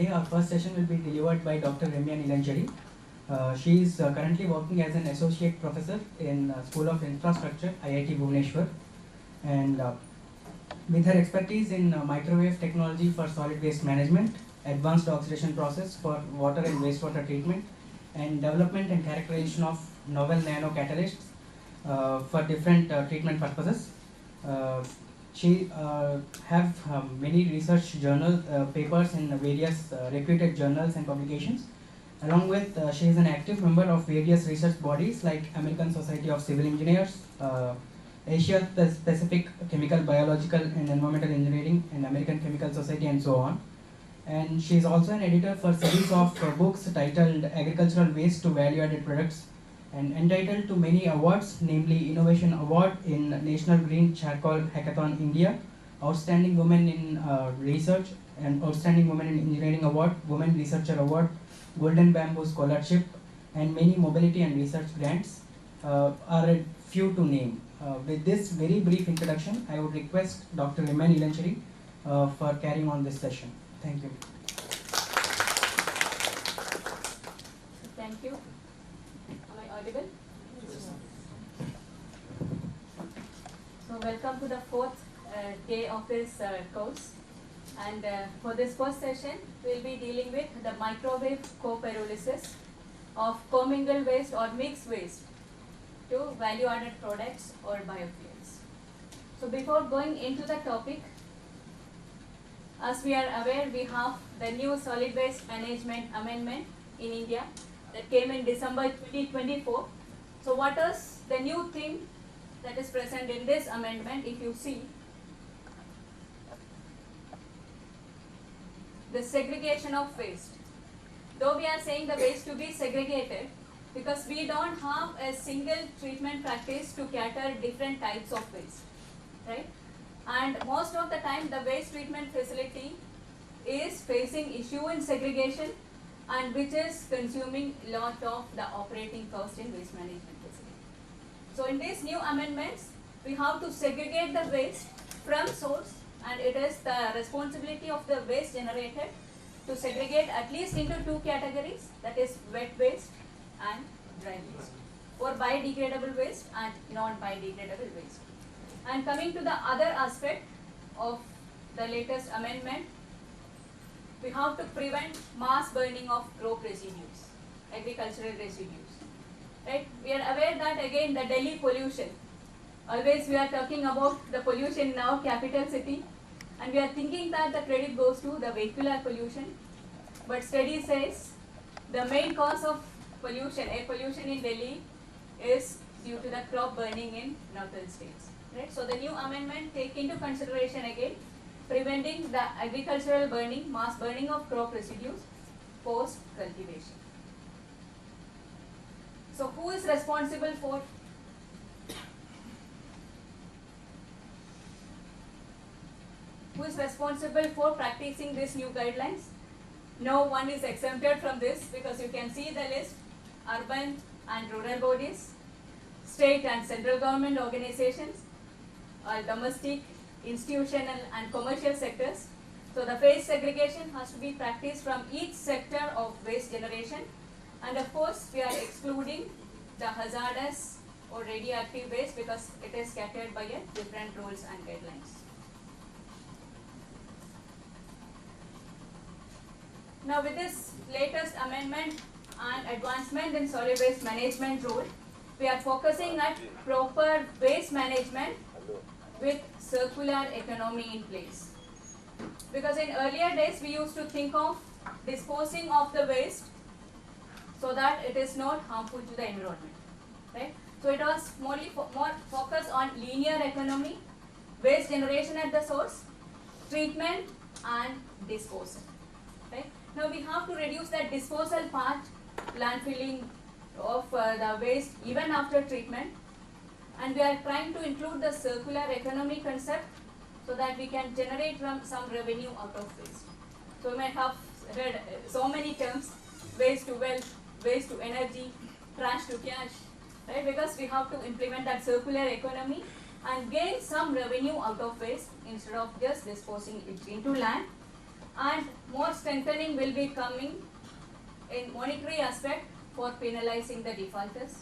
today our first session will be delivered by Dr. Ramya Nilanchari. She is currently working as an associate professor in School of Infrastructure, IIT Bhubaneswar, and with her expertise in microwave technology for solid waste management, advanced oxidation process for water and wastewater treatment, and development and characterization of novel nano catalysts for different treatment purposes. She have many research journal papers in various reputed journals and publications. Along with, she is an active member of various research bodies like American Society of Civil Engineers, Asia Pacific Chemical, Biological and Environmental Engineering, and American Chemical Society, and so on. And she is also an editor for series of books titled Agricultural Waste to Value-Added Products, and entitled to many awards, namely Innovation Award in National Green Charcoal Hackathon India, Outstanding Women in Research, and Outstanding Women in Engineering Award, Women Researcher Award, Golden Bamboo Scholarship, and many mobility and research grants are a few to name. With this very brief introduction, I would request Dr. Ramya Nilanchari for carrying on this session. Thank you. Thank you. Am I audible? Yes. So welcome to the fourth day of this course. And for this first session, we will be dealing with the microwave co-pyrolysis of commingled waste or mixed waste to value-added products or biofuels. So before going into the topic, as we are aware, we have the new solid waste management amendment in India that came in December 2024. So what is the new thing that is present in this amendment? If you see, the segregation of waste. Though we are saying the waste to be segregated, because we don't have a single treatment practice to cater different types of waste, right? And most of the time the waste treatment facility is facing issue in segregation, and which is consuming lot of the operating cost in waste management facility. So in these new amendments, we have to segregate the waste from source, and it is the responsibility of the waste generated to segregate at least into two categories, that is wet waste and dry waste, or biodegradable waste and non-biodegradable waste. And coming to the other aspect of the latest amendment, we have to prevent mass burning of crop residues, agricultural residues. Right? We are aware that again the Delhi pollution, always we are talking about the pollution in our capital city, and we are thinking that the credit goes to the vehicular pollution. But study says the main cause of pollution, air pollution in Delhi, is due to the crop burning in northern states. Right? So the new amendment take into consideration again preventing the agricultural burning, mass burning of crop residues post cultivation. So who is responsible for practicing these new guidelines? No one is exempted from this, because you can see the list: urban and rural bodies, state and central government organizations, domestic, institutional and commercial sectors. So the waste segregation has to be practiced from each sector of waste generation, and of course we are excluding the hazardous or radioactive waste because it is catered by different rules and guidelines. Now with this latest amendment and advancement in solid waste management rule, we are focusing at proper waste management with circular economy in place. Because in earlier days we used to think of disposing of the waste so that it is not harmful to the environment, right? So it was more focused on linear economy, waste generation at the source, treatment and disposal, right? Now we have to reduce that disposal part, landfilling of the waste even after treatment, and we are trying to include the circular economy concept so that we can generate some revenue out of waste. So we may have read so many terms: waste to wealth, waste to energy, trash to cash, right? Because we have to implement that circular economy and gain some revenue out of waste instead of just disposing it into land and more strengthening will be coming in monetary aspect for penalizing the defaulters.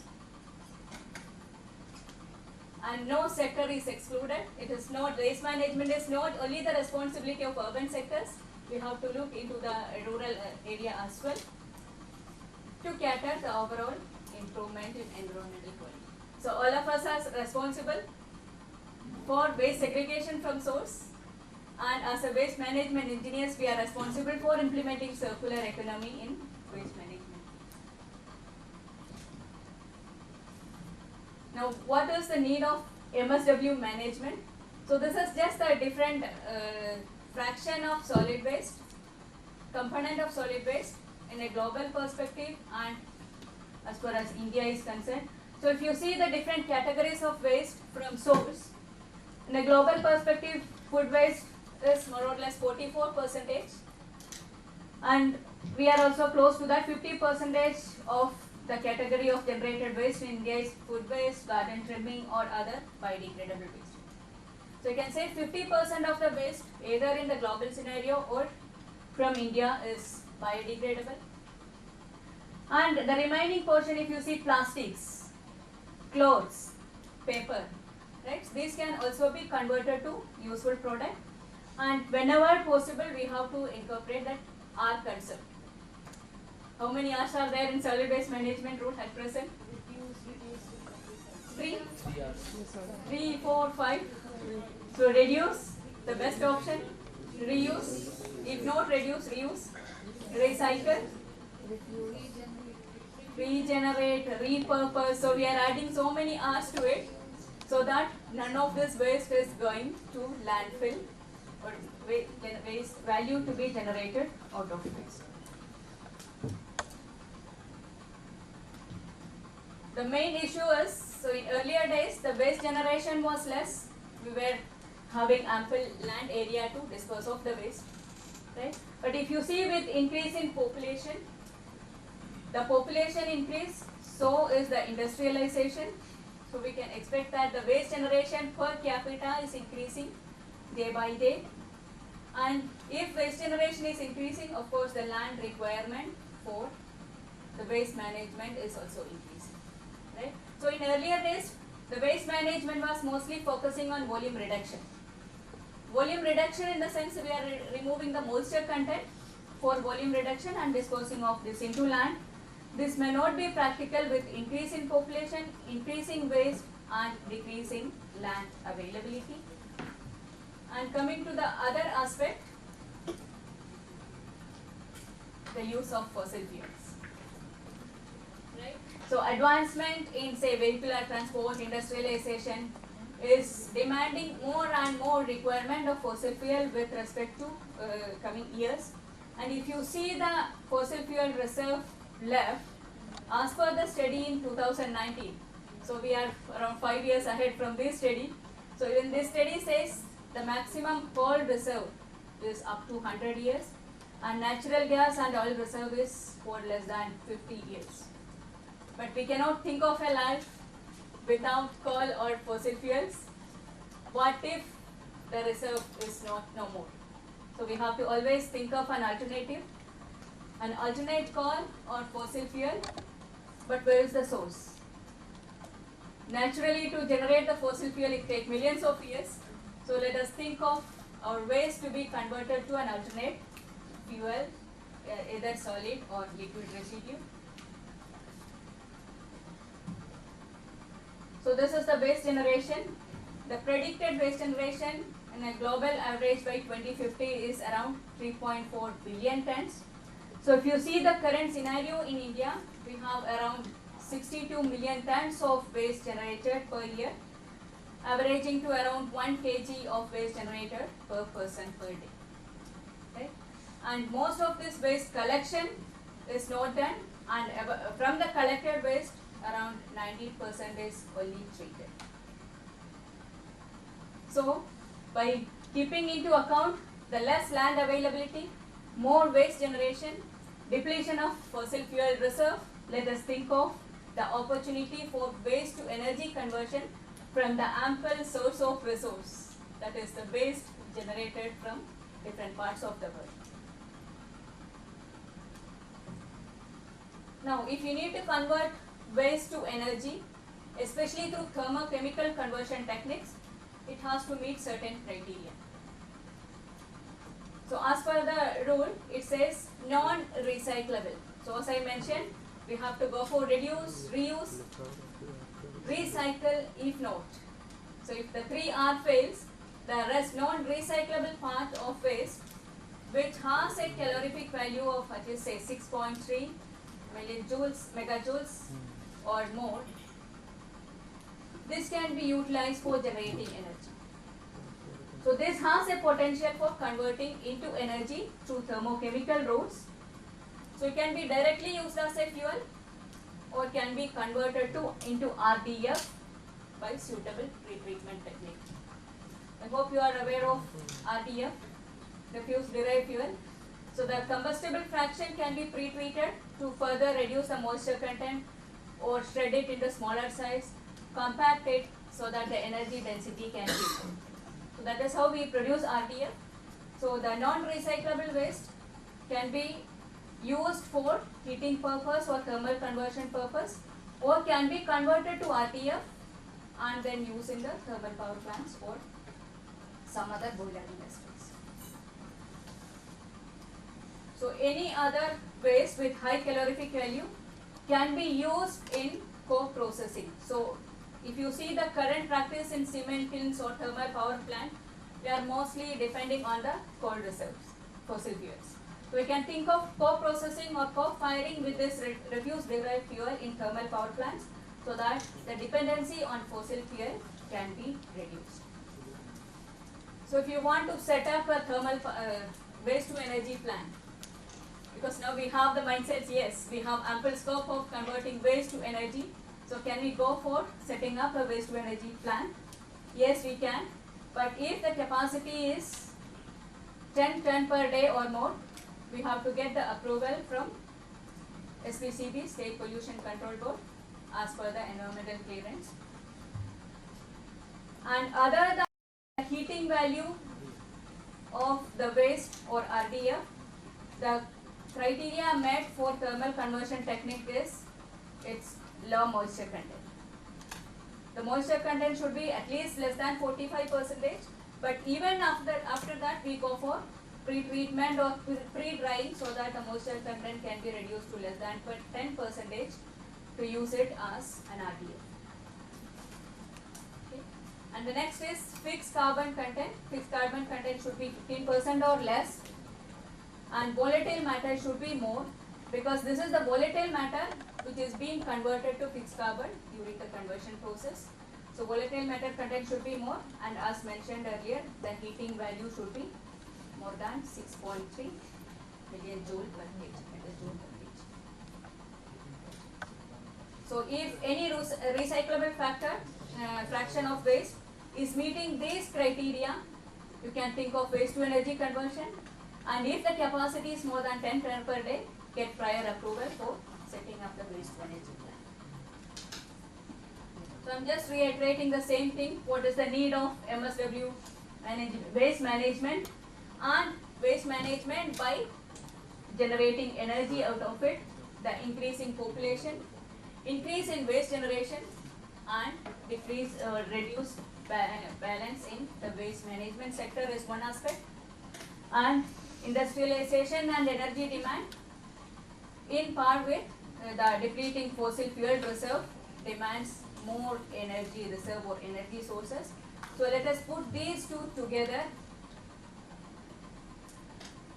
And no sector is excluded. It is not, waste management is not only the responsibility of urban sectors. We have to look into the rural area as well to cater the overall improvement in environmental quality. So all of us are responsible for waste segregation from source, and as a waste management engineers, we are responsible for implementing circular economy in waste management. Now, what is the need of MSW management? So this is just a different fraction of solid waste, component of solid waste in a global perspective and as far as India is concerned. So if you see the different categories of waste from source, in a global perspective, food waste is more or less 44%, and we are also close to that. 50% of the category of generated waste in India is food waste, garden trimming or other biodegradable waste. So you can say 50% of the waste either in the global scenario or from India is biodegradable. And the remaining portion, if you see plastics, clothes, paper, right? These can also be converted to useful product, and whenever possible we have to incorporate that R concept. How many R's are there in solid waste management rule at present? Three, 4, 5. So reduce, the best option. Reuse, if not reduce, reuse. Recycle, regenerate, repurpose. So we are adding so many R's to it, so that none of this waste is going to landfill or waste value to be generated out of waste. The main issue is, so in earlier days the waste generation was less. We were having ample land area to dispose of the waste, right? But if you see with increase in population, the population increase, so is the industrialization. So we can expect that the waste generation per capita is increasing day by day. And if waste generation is increasing, of course the land requirement for the waste management is also increasing, right? So in earlier days, the waste management was mostly focusing on volume reduction. Volume reduction in the sense we are removing the moisture content for volume reduction and disposing of this into land. This may not be practical with increase in population, increasing waste and decreasing land availability. And coming to the other aspect, the use of fossil fuels, right? So advancement in say vehicular transport, industrialization is demanding more and more requirement of fossil fuel with respect to coming years. And if you see the fossil fuel reserve left, as per the study in 2019, so we are around 5 years ahead from this study. So in this study says the maximum coal reserve is up to 100 years and natural gas and oil reserve is for less than 50 years. But we cannot think of a life without coal or fossil fuels. What if the reserve is no more? So we have to always think of an alternate coal or fossil fuel, but where is the source? Naturally, to generate the fossil fuel it takes millions of years. So let us think of our waste to be converted to an alternate fuel, either solid or liquid residue. So this is the waste generation. The predicted waste generation in a global average by 2050 is around 3.4 billion tons. So if you see the current scenario in India, we have around 62 million tons of waste generated per year, averaging to around 1 kg of waste generated per person per day. Right? And most of this waste collection is not done, and from the collected waste, around 90% is only treated. So, by keeping into account the less land availability, more waste generation, depletion of fossil fuel reserve, let us think of the opportunity for waste to energy conversion from the ample source of resource, that is the waste generated from different parts of the world. Now, if you need to convert waste to energy, especially through thermochemical conversion techniques, it has to meet certain criteria. So, as per the rule, it says non-recyclable. So, as I mentioned, we have to go for reduce, reuse, recycle if not. So, if the 3R fails, the rest non-recyclable part of waste, which has a calorific value of at least say 6.3 million joules, megajoules or more, this can be utilized for generating energy. So this has a potential for converting into energy through thermochemical routes. So it can be directly used as a fuel or can be converted into RDF by suitable pretreatment technique. I hope you are aware of RDF, refuse derived fuel. So the combustible fraction can be pre-treated to further reduce the moisture content or shred it into smaller size, compact it so that the energy density can be improved. So that is how we produce RDF. So the non-recyclable waste can be used for heating purpose or thermal conversion purpose, or can be converted to RDF and then used in the thermal power plants or some other boiler industries. So any other waste with high calorific value can be used in co-processing. So if you see the current practice in cement kilns or thermal power plant, we are mostly depending on the coal reserves, fossil fuels. So we can think of co-processing or co-firing with this refuse derived fuel in thermal power plants so that the dependency on fossil fuel can be reduced. So if you want to set up a thermal waste to energy plant, because now we have the mindsets, yes, we have ample scope of converting waste to energy. So can we go for setting up a waste to energy plant? Yes, we can. But if the capacity is 10 ton per day or more, we have to get the approval from SPCB, State Pollution Control Board, as per the environmental clearance. And other than the heating value of the waste or RDF, the criteria met for thermal conversion technique is its low moisture content. The moisture content should be at least less than 45%, but even after that we go for pre-treatment or pre-drying so that the moisture content can be reduced to less than 10% to use it as an RDF. Okay. And the next is fixed carbon content. Fixed carbon content should be 15% or less, and volatile matter should be more, because this is the volatile matter which is being converted to fixed carbon during the conversion process. So volatile matter content should be more, and as mentioned earlier, the heating value should be more than 6.3 million joule per kg. So if any recyclable fraction of waste is meeting these criteria, you can think of waste to energy conversion. And if the capacity is more than 10 ton per day, get prior approval for setting up the waste to energy plant. So I am just reiterating the same thing. What is the need of MSW waste management, and waste management by generating energy out of it, the increase in population, increase in waste generation, and reduce balance in the waste management sector is one aspect. And industrialization and energy demand in par with the depleting fossil fuel reserve demands more energy reserve or energy sources. So let us put these two together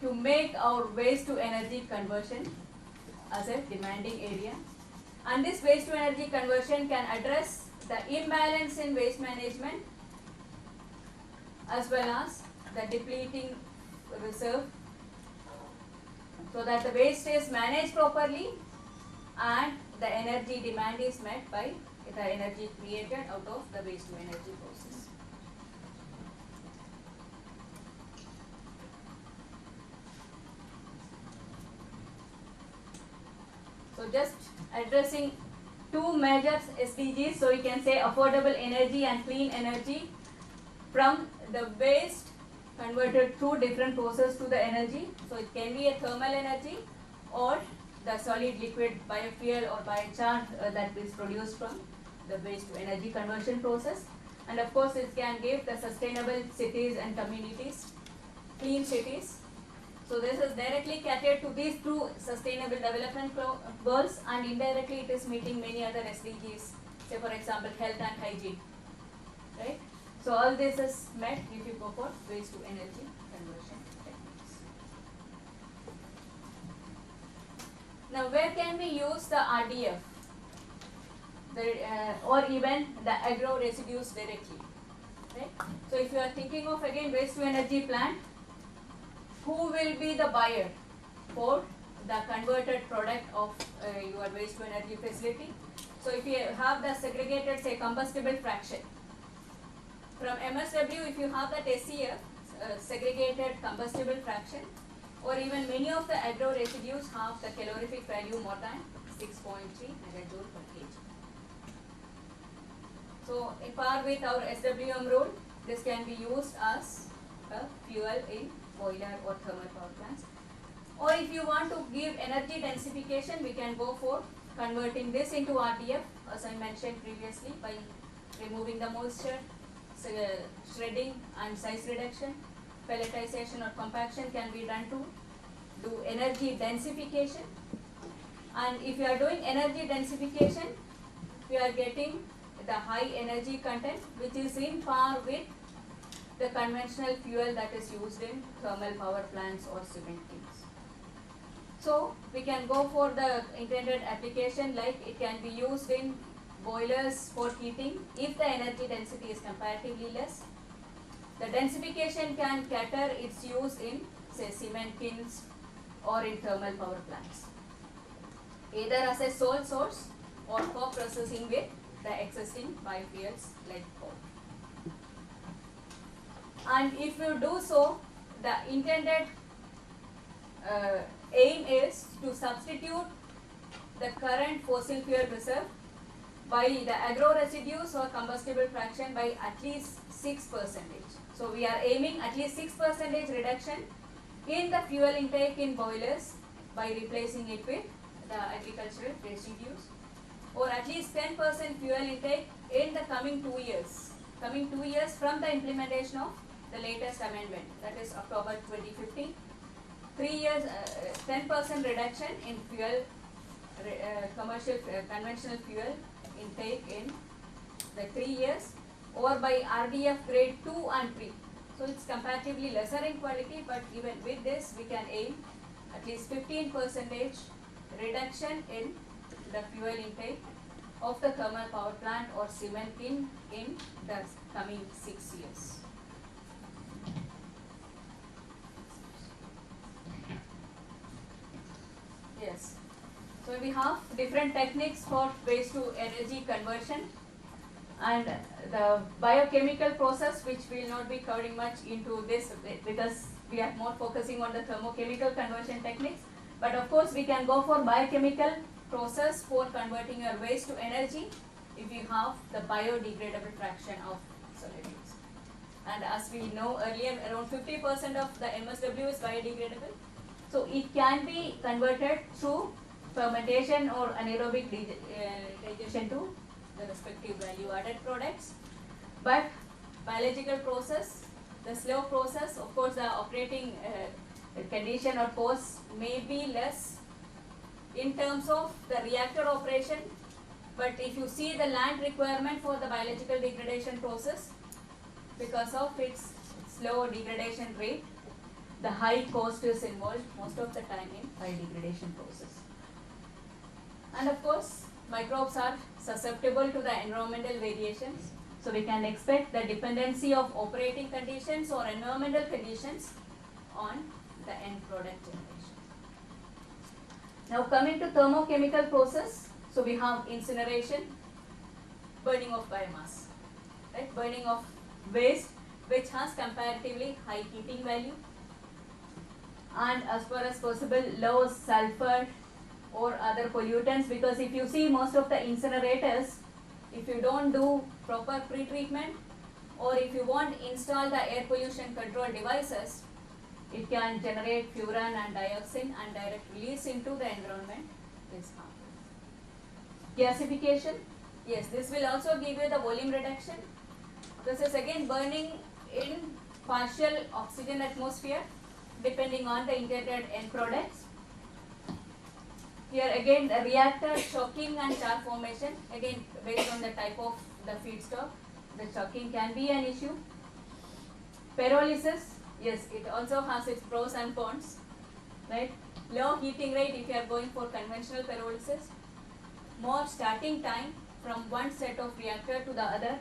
to make our waste to energy conversion as a demanding area. And this waste to energy conversion can address the imbalance in waste management as well as the depleting reserve, so that the waste is managed properly and the energy demand is met by the energy created out of the waste to energy process. So just addressing two major SDGs, so you can say affordable energy and clean energy from the waste converted through different process to the energy. So it can be a thermal energy or the solid liquid biofuel or biochar that is produced from the waste to energy conversion process. And of course, it can give the sustainable cities and communities, clean cities. So this is directly catered to these two sustainable development goals, and indirectly it is meeting many other SDGs, say for example health and hygiene, right? So all this is met if you go for waste to energy conversion techniques. Now where can we use the RDF or even the agro residues directly, right? So if you are thinking of again waste to energy plant, who will be the buyer for the converted product of your waste to energy facility? So if you have the segregated, say, combustible fraction, from MSW, if you have that SCF, segregated combustible fraction, or even many of the agro residues have the calorific value more than 6.3 megajoule per kg. So in par with our SWM rule, this can be used as a fuel in boiler or thermal power plants. Or if you want to give energy densification, we can go for converting this into RDF, as I mentioned previously, by removing the moisture, shredding and size reduction. Pelletization or compaction can be done to do energy densification. And if you are doing energy densification, we are getting the high energy content, which is in par with the conventional fuel that is used in thermal power plants or cement kilns. So we can go for the intended application, like it can be used in boilers for heating if the energy density is comparatively less. The densification can cater its use in, say, cement kilns or in thermal power plants, either as a sole source or co-processing with the existing biofuels like coal. And if you do so, the intended aim is to substitute the current fossil fuel reserve by the agro residues or combustible fraction by at least 6%. So we are aiming at least 6% reduction in the fuel intake in boilers by replacing it with the agricultural residues, or at least 10% fuel intake in the coming 2 years. Coming 2 years from the implementation of the latest amendment, that is October 2015. 3 years, 10% reduction in fuel, commercial, conventional fuel intake in the 3 years, or by RDF grade 2 and 3. So it's comparatively lesser in quality, but even with this we can aim at least 15% reduction in the fuel intake of the thermal power plant or cement kiln in the coming 6 years. Yes. So we have different techniques for waste to energy conversion, and the biochemical process, which we will not be covering much into this because we are more focusing on the thermochemical conversion techniques. But of course we can go for biochemical process for converting your waste to energy if you have the biodegradable fraction of solid waste. And as we know earlier, around 50% of the MSW is biodegradable. So it can be converted through fermentation or anaerobic digestion to the respective value added products. But biological process, the slow process, of course the operating condition or cost may be less in terms of the reactor operation, but if you see the land requirement for the biological degradation process, because of its slow degradation rate, the high cost is involved most of the time in biodegradation process. And of course, microbes are susceptible to the environmental variations, so we can expect the dependency of operating conditions or environmental conditions on the end product generation. Now coming to thermochemical process, so we have incineration, burning of biomass, right? Burning of waste which has comparatively high heating value, and as far as possible low sulfur or other pollutants, because if you see most of the incinerators, if you don't do proper pre-treatment or if you won't install the air pollution control devices, it can generate furan and dioxin, and direct release into the environment is harmful. Gasification, yes, this will also give you the volume reduction. This is again burning in partial oxygen atmosphere depending on the intended end products. Here again the reactor choking and char formation, again based on the type of the feedstock, the choking can be an issue. Pyrolysis, yes, it also has its pros and cons, right? Low heating rate if you are going for conventional pyrolysis, more starting time from one set of reactor to the other,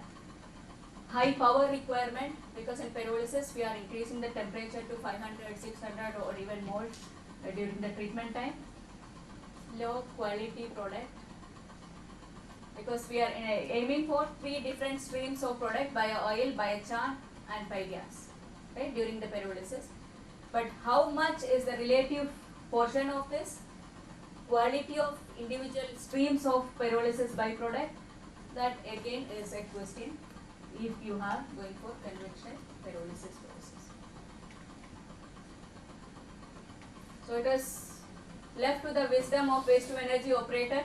high power requirement because in pyrolysis we are increasing the temperature to 500, 600 or even more during the treatment time. Low quality product because we are aiming for 3 different streams of product: bio-oil, biochar and biogas, right, during the pyrolysis. But how much is the relative portion of this? Quality of individual streams of pyrolysis byproduct, that again is a question if you are going for conventional pyrolysis process. So it is left to the wisdom of waste to energy operator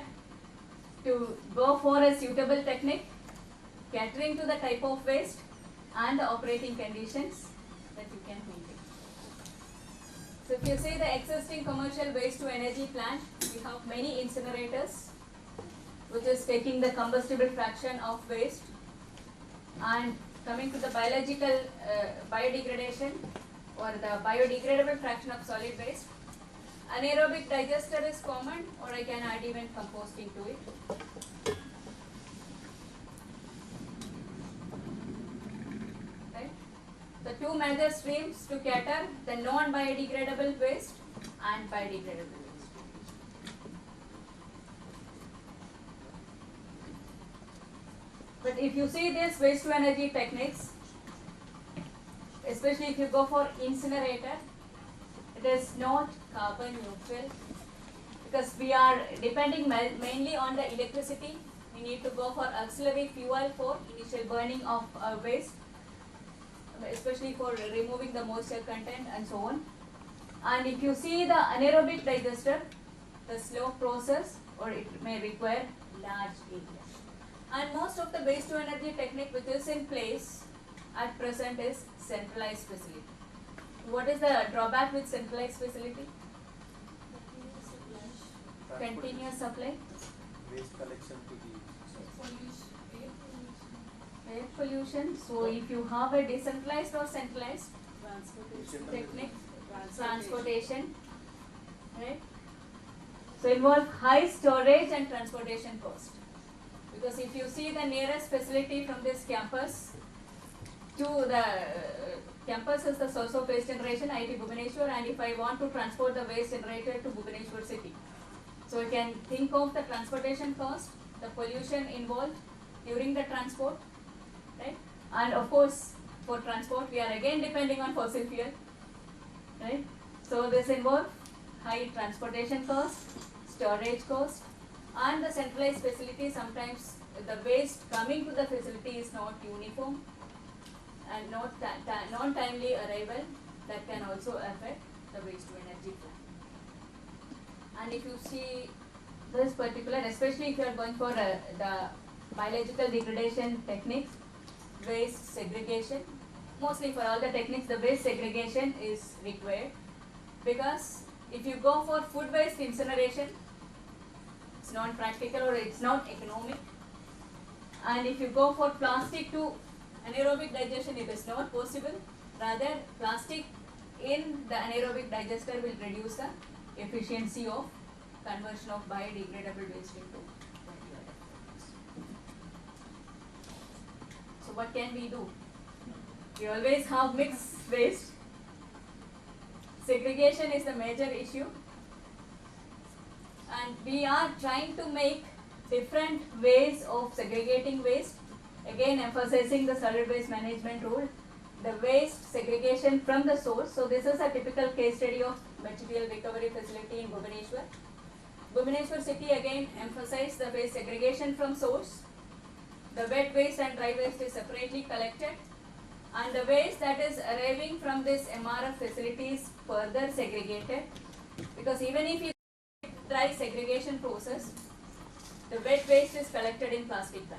to go for a suitable technique catering to the type of waste and the operating conditions that you can maintain. So if you see the existing commercial waste to energy plant, we have many incinerators which is taking the combustible fraction of waste. And coming to the biological biodegradation or the biodegradable fraction of solid waste, anaerobic digester is common, or I can add even composting to it. Right? The 2 major streams to cater the non-biodegradable waste and biodegradable waste. But if you see these waste to energy techniques, especially if you go for incinerator, it is not carbon neutral because we are depending mainly on the electricity. We need to go for auxiliary fuel for initial burning of waste, especially for removing the moisture content and so on. And if you see the anaerobic digester, the slow process, or it may require large area. And most of the waste to energy technique which is in place at present is centralized facility. What is the drawback with centralized facility? Continuous supply. Waste collection to the Air pollution. So if you have a decentralized or centralized technique, transportation, right? So involve high storage and transportation cost. Because if you see the nearest facility from this campus to the campus is the source of waste generation, IIT Bhubaneswar, and if I want to transport the waste generated to Bhubaneswar city. So you can think of the transportation cost, the pollution involved during the transport, right? And of course, for transport, we are again depending on fossil fuel, right? So this involves high transportation cost, storage cost, and the centralized facility. Sometimes the waste coming to the facility is not uniform and not non-timely arrival, that can also affect the waste to energy plant. And if you see this particular, especially if you are going for the biological degradation techniques, waste segregation, mostly for all the techniques the waste segregation is required, because if you go for food waste incineration, it's not practical or it's not economic. And if you go for plastic to anaerobic digestion, it is not possible. Rather, plastic in the anaerobic digester will reduce the efficiency of conversion of biodegradable waste into biofuels. So what can we do? We always have mixed waste. Segregation is the major issue. And we are trying to make different ways of segregating waste. Again, emphasizing the solid waste management rule, the waste segregation from the source. So this is a typical case study of material recovery facility in Bhubaneswar. Bhubaneswar city again emphasized the waste segregation from source. The wet waste and dry waste is separately collected and the waste that is arriving from this MRF facility is further segregated, because even if you dry segregation process, the wet waste is collected in plastic bag.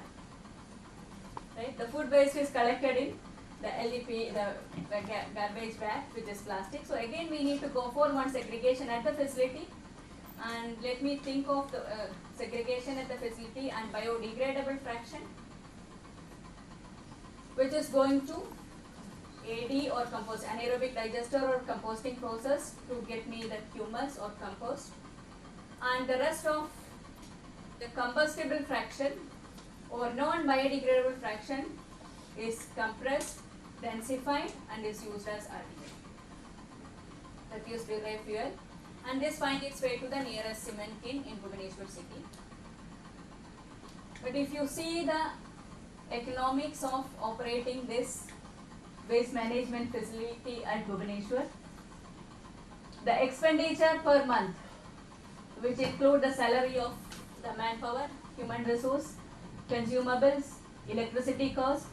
Right? The food waste is collected in the LEP, the garbage bag, which is plastic. So again, we need to go for one segregation at the facility. And let me think of the segregation at the facility and biodegradable fraction, which is going to AD or compost, anaerobic digester or composting process to get me the humus or compost. And the rest of the combustible fraction or non-biodegradable fraction is compressed, densified, and is used as RDF, refuse derived fuel, and this finds its way to the nearest cement kiln in Bhubaneswar city. But if you see the economics of operating this waste management facility at Bhubaneswar, the expenditure per month, which include the salary of the manpower, human resource, consumables, electricity cost,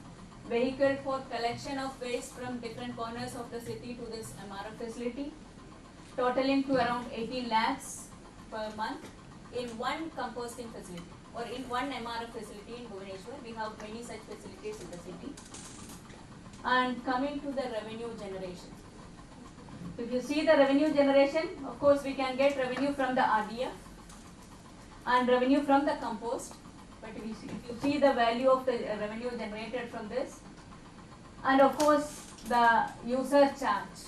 vehicle for collection of waste from different corners of the city to this MRF facility, totaling to around 18 lakhs per month in one composting facility or in one MRF facility in Bhubaneswar. We have many such facilities in the city. And coming to the revenue generation. If you see the revenue generation, of course we can get revenue from the RDF and revenue from the compost. But if you see the value of the revenue generated from this, and of course the user charge,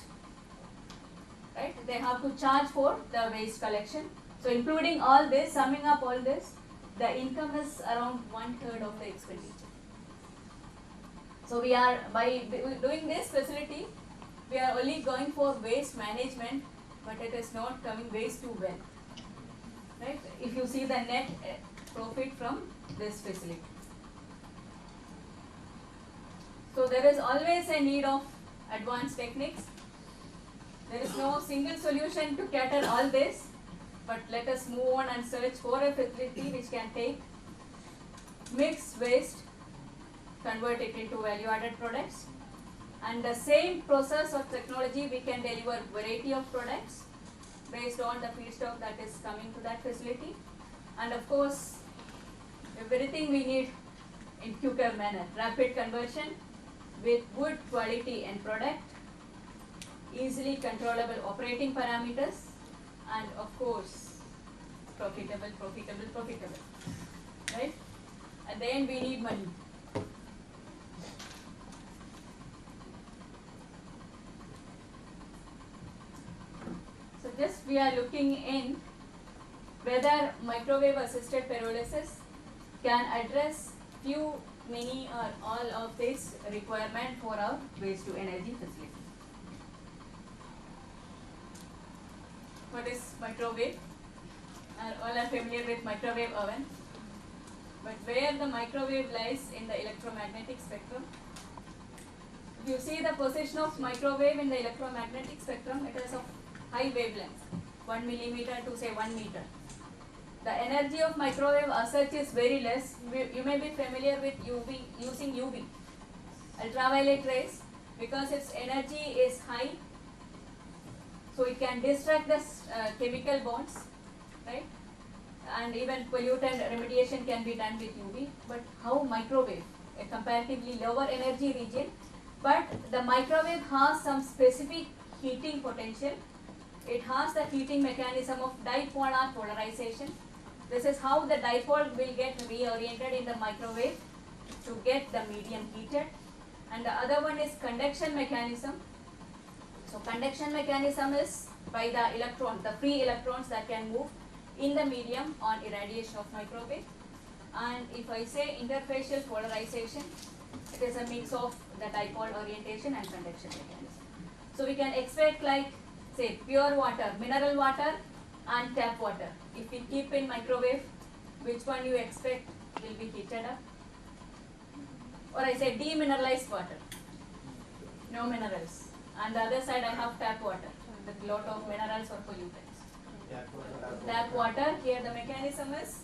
right? They have to charge for the waste collection. So including all this, summing up all this, the income is around 1/3 of the expenditure. So we are, by doing this facility, we are only going for waste management, but it is not coming waste to well. Right? If you see the net profit from this facility. So there is always a need of advanced techniques. There is no single solution to cater all this, but let us move on and search for a facility which can take mixed waste, convert it into value-added products, and the same process of technology we can deliver variety of products based on the feedstock that is coming to that facility, and of course everything we need in quicker manner, rapid conversion with good quality end product, easily controllable operating parameters, and of course profitable, right? At the end we need money. So just we are looking in whether microwave assisted pyrolysis can address few, many or all of this requirement for our waste to energy facility. What is microwave? All are familiar with microwave oven, but where the microwave lies in the electromagnetic spectrum. If you see the position of microwave in the electromagnetic spectrum, it is of high wavelength, 1 millimeter to say 1 meter. The energy of microwave as such is very less. You may be familiar with UV, using UV, ultraviolet rays, because its energy is high, so it can distract the chemical bonds, right? And even pollutant remediation can be done with UV. But how microwave, a comparatively lower energy region, but the microwave has some specific heating potential. It has the heating mechanism of dipolar polarization. This is how the dipole will get reoriented in the microwave to get the medium heated. And the other one is conduction mechanism. So conduction mechanism is by the electrons, the free electrons that can move in the medium on irradiation of microwave. And if I say interfacial polarization, it is a mix of the dipole orientation and conduction mechanism. So we can expect like say pure water, mineral water and tap water. If we keep in microwave, which one you expect will be heated up? Or I say demineralized water, no minerals. And the other side I have tap water with lot of minerals or pollutants. Tap water, here the mechanism is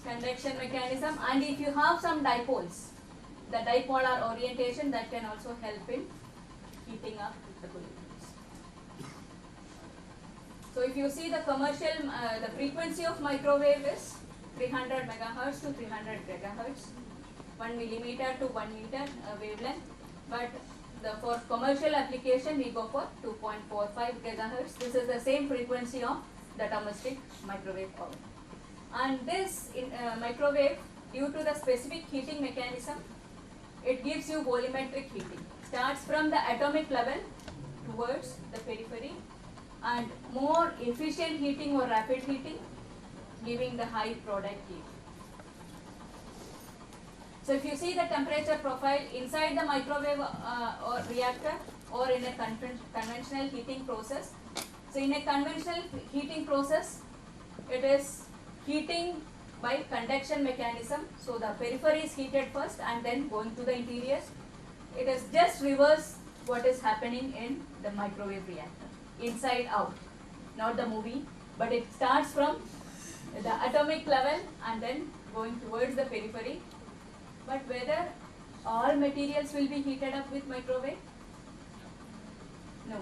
conduction mechanism, and if you have some dipoles, the dipolar orientation that can also help in heating up the pollutants. So if you see the commercial, the frequency of microwave is 300 megahertz to 300 gigahertz, 1 millimeter to 1 meter wavelength, but for commercial application we go for 2.45 gigahertz. This is the same frequency of the domestic microwave oven. And this microwave, due to the specific heating mechanism, it gives you volumetric heating. Starts from the atomic level towards the periphery, and more efficient heating or rapid heating, giving the high product heat. So if you see the temperature profile inside the microwave or reactor or in a conventional heating process. So in a conventional heating process, it is heating by conduction mechanism. So the periphery is heated first and then going to the interior. It is just reverse what is happening in the microwave reactor, inside out, not the movie, but it starts from the atomic level and then going towards the periphery. But whether all materials will be heated up with microwave? No.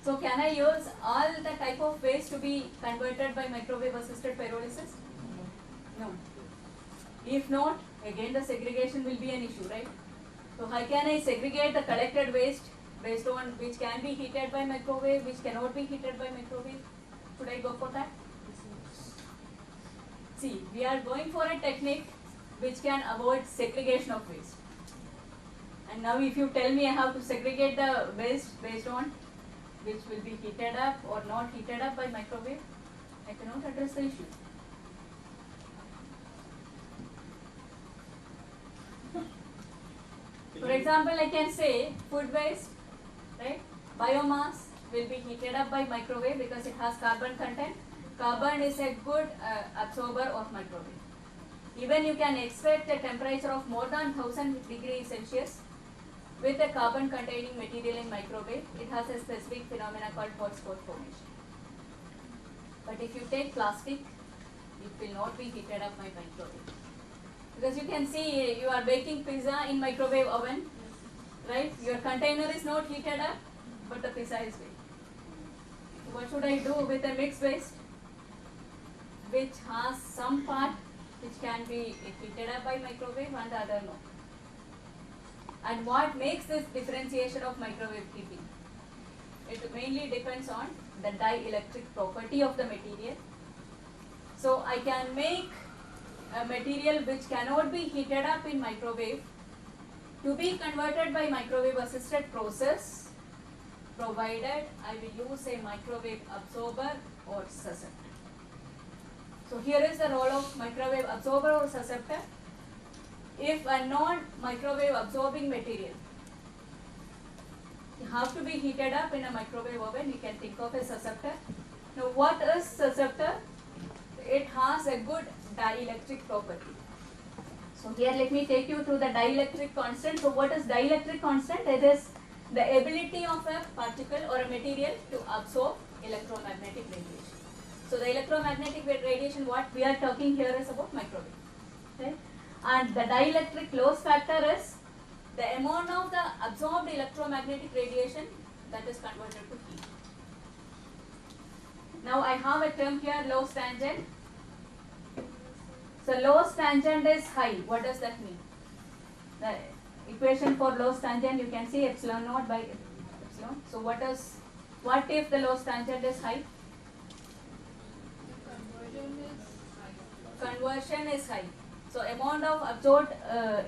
So can I use all the type of waste to be converted by microwave assisted pyrolysis? No. If not, again the segregation will be an issue, right? So how can I segregate the collected waste based on which can be heated by microwave, which cannot be heated by microwave? Should I go for that? See, we are going for a technique which can avoid segregation of waste. And now if you tell me I have to segregate the waste based on which will be heated up or not heated up by microwave, I cannot address the issue. For example, I can say food waste, right? Biomass will be heated up by microwave because it has carbon content. Carbon is a good absorber of microwave. Even you can expect a temperature of more than 1000 degrees Celsius with a carbon containing material in microwave. It has a specific phenomena called hotspot formation. But if you take plastic, it will not be heated up by microwave. Because you can see you are baking pizza in microwave oven, right? Your container is not heated up, but the pizza is baked. So what should I do with a mixed waste, which has some part which can be heated up by microwave and the other no? And what makes this differentiation of microwave heating? It mainly depends on the dielectric property of the material. So I can make a material which cannot be heated up in microwave to be converted by microwave assisted process, provided I will use a microwave absorber or susceptor. So here is the role of microwave absorber or susceptor. If a non-microwave absorbing material have to be heated up in a microwave oven, you can think of a susceptor. Now what is susceptor? It has a good dielectric property. So here let me take you through the dielectric constant. So what is dielectric constant? It is the ability of a particle or a material to absorb electromagnetic radiation. So the electromagnetic radiation, what we are talking here is about microwave. Okay? And the dielectric loss factor is the amount of the absorbed electromagnetic radiation that is converted to heat. Now I have a term here, loss tangent. So loss tangent is high. What does that mean? The equation for loss tangent, you can see epsilon naught by epsilon. So what if the loss tangent is high? Conversion is high. So amount of absorbed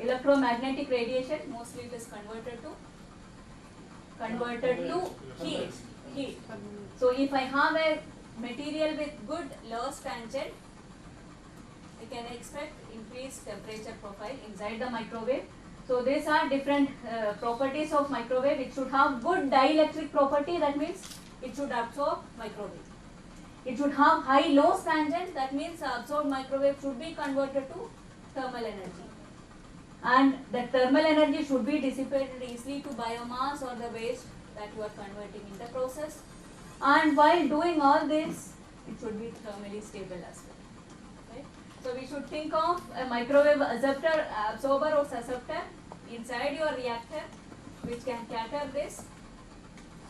electromagnetic radiation, mostly it is converted to heat. So if I have a material with good loss tangent, I can expect increased temperature profile inside the microwave. So these are different properties of microwave. It should have good dielectric property, that means it should absorb microwave. It should have high loss tangent, that means absorbed microwave should be converted to thermal energy. And the thermal energy should be dissipated easily to biomass or the waste that you are converting in the process. And while doing all this, it should be thermally stable as well. Right? So we should think of a microwave absorber or susceptor inside your reactor which can cater this.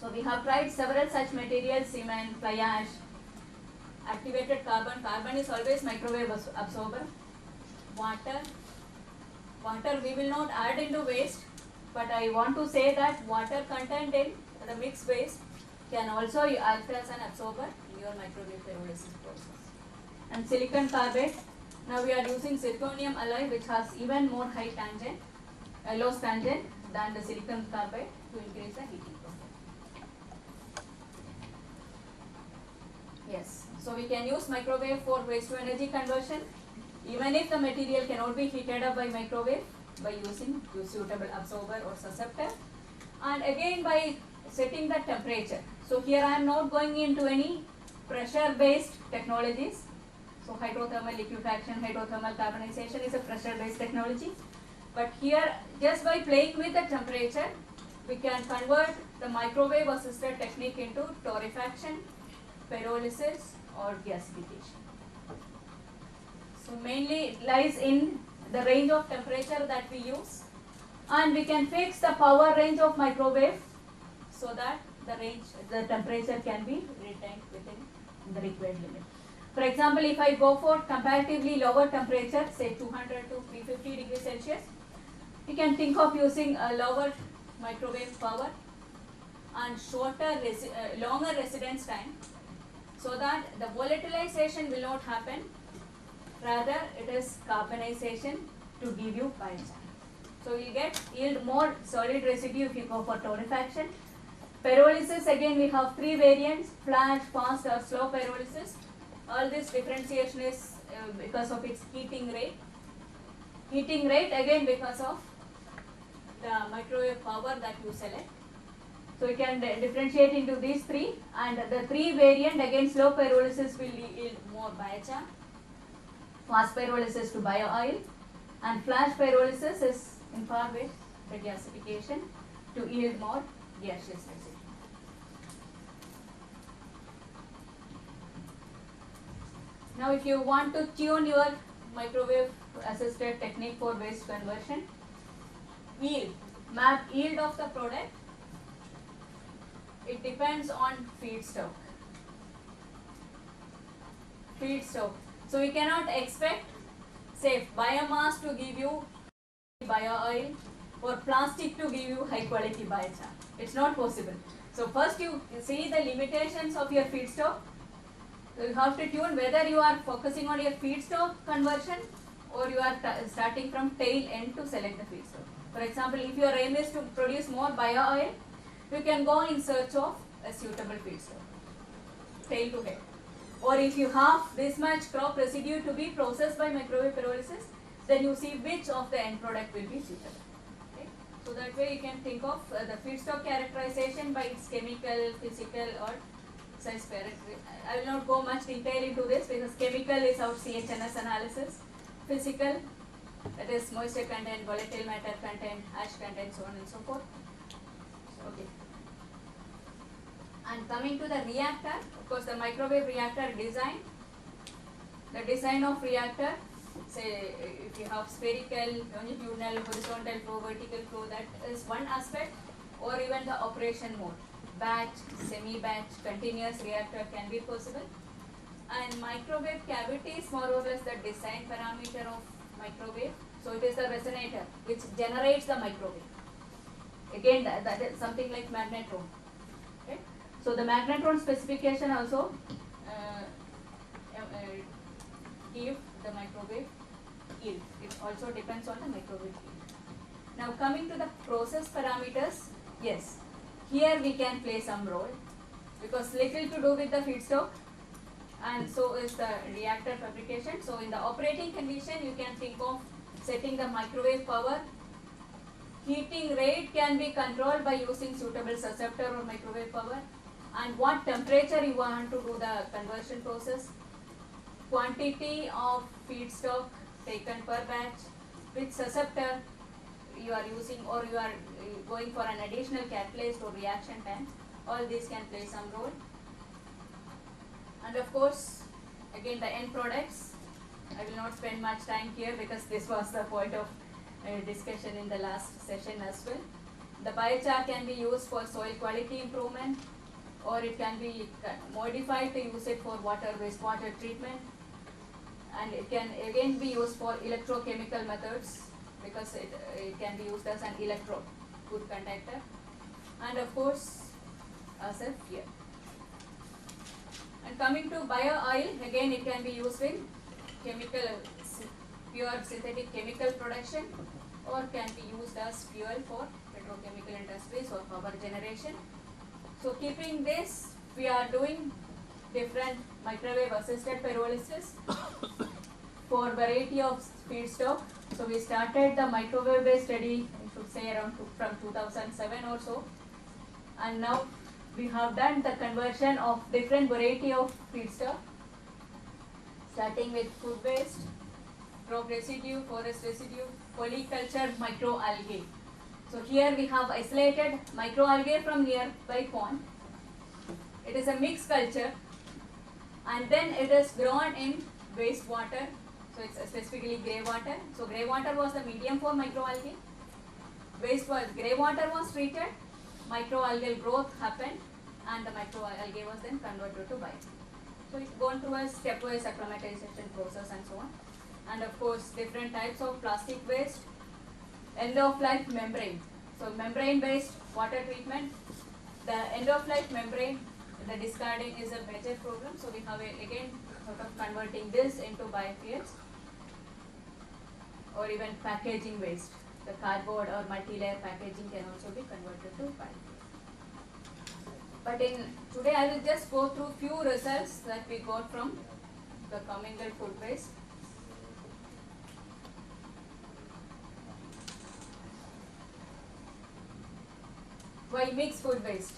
So we have tried several such materials, cement, fly ash, activated carbon. Carbon is always microwave absorber. Water we will not add into waste, but I want to say that water content in the mixed waste can also act as an absorber in your microwave pyrolysis process. And silicon carbide, now we are using zirconium alloy which has even more high tangent, loss tangent than the silicon carbide to increase the heating profile. Yes, so we can use microwave for waste to energy conversion, even if the material cannot be heated up by microwave, by using suitable absorber or susceptor, and again by setting the temperature. So here I am not going into any pressure based technologies. So hydrothermal liquefaction, hydrothermal carbonization is a pressure based technology, but here just by playing with the temperature we can convert the microwave assisted technique into torrefaction, pyrolysis or gasification. So mainly it lies in the range of temperature that we use, and we can fix the power range of microwave so that the temperature can be retained within the required limit. For example, if I go for comparatively lower temperature, say 200 to 350 degrees Celsius, you can think of using a lower microwave power and longer residence time, so that the volatilization will not happen, rather it is carbonization to give you biochar. So you yield more solid residue if you go for torrefaction. Pyrolysis, again we have three variants: flash, fast or slow pyrolysis. All this differentiation is because of its heating rate. Heating rate again because of the microwave power that you select. So you can differentiate into these three, and the three variant, again slow pyrolysis will yield more biochar, fast pyrolysis to bio-oil, and flash pyrolysis is in par with the gasification to yield more gaseous residue. Now if you want to tune your microwave assisted technique for waste conversion, map yield of the product, it depends on feedstock. So you cannot expect, say, biomass to give you bio-oil or plastic to give you high quality biochar. It's not possible. So first you see the limitations of your feedstock. So you have to tune whether you are focusing on your feedstock conversion or you are starting from tail end to select the feedstock. For example, if your aim is to produce more bio-oil, you can go in search of a suitable feedstock, tail to head. Or if you have this much crop residue to be processed by microwave pyrolysis, then you see which of the end product will be suitable. Okay? So that way you can think of the feedstock characterization by its chemical, physical or size parameter. I will not go much detail into this because chemical is our CHNS analysis. Physical, that is moisture content, volatile matter content, ash content, so on and so forth. Okay. And coming to the reactor, of course the microwave reactor design. The design of reactor, say if you have spherical, longitudinal, horizontal flow, vertical flow, that is one aspect, or even the operation mode. Batch, semi-batch, continuous reactor can be possible. And microwave cavity is more or less the design parameter of microwave. So it is the resonator which generates the microwave. Again, that is something like magnetron. Okay? So the magnetron specification also give the microwave yield. It also depends on the microwave yield. Now coming to the process parameters, yes, here we can play some role because little to do with the feedstock, and so is the reactor fabrication. So in the operating condition, you can think of setting the microwave power. Heating rate can be controlled by using suitable susceptor or microwave power, and what temperature you want to do the conversion process, quantity of feedstock taken per batch, which susceptor you are using, or you are going for an additional catalyst or reaction time. All these can play some role. And of course, again the end products, I will not spend much time here because this was the point of discussion in the last session as well. The biochar can be used for soil quality improvement, or it can be modified to use it for water wastewater treatment, and it can again be used for electrochemical methods because it can be used as an electro food contactor, and of course as a fuel. And coming to bio oil, again it can be used in chemical, pure synthetic chemical production, or can be used as fuel for petrochemical industries or power generation. So keeping this, we are doing different microwave assisted pyrolysis for variety of feedstock. So we started the microwave based study, I should say around from 2007 or so, and now we have done the conversion of different variety of feedstock, starting with food waste, crop residue, forest residue, polyculture microalgae. So here we have isolated microalgae from nearby pond. It is a mixed culture, and then it is grown in wastewater. So it's specifically grey water. So grey water was the medium for microalgae. Grey water was treated, microalgal growth happened, and the microalgae was then converted to bio. So it's gone through a stepwise acclimatization process and so on. And of course, different types of plastic waste, end of life membrane. So membrane based water treatment. The end of life membrane, the discarding is a major problem. So we have again sort of converting this into biofuels, or even packaging waste. The cardboard or multi-layer packaging can also be converted to biofuels. But today I will just go through few results that we got from the commingled food waste. Why mixed food waste?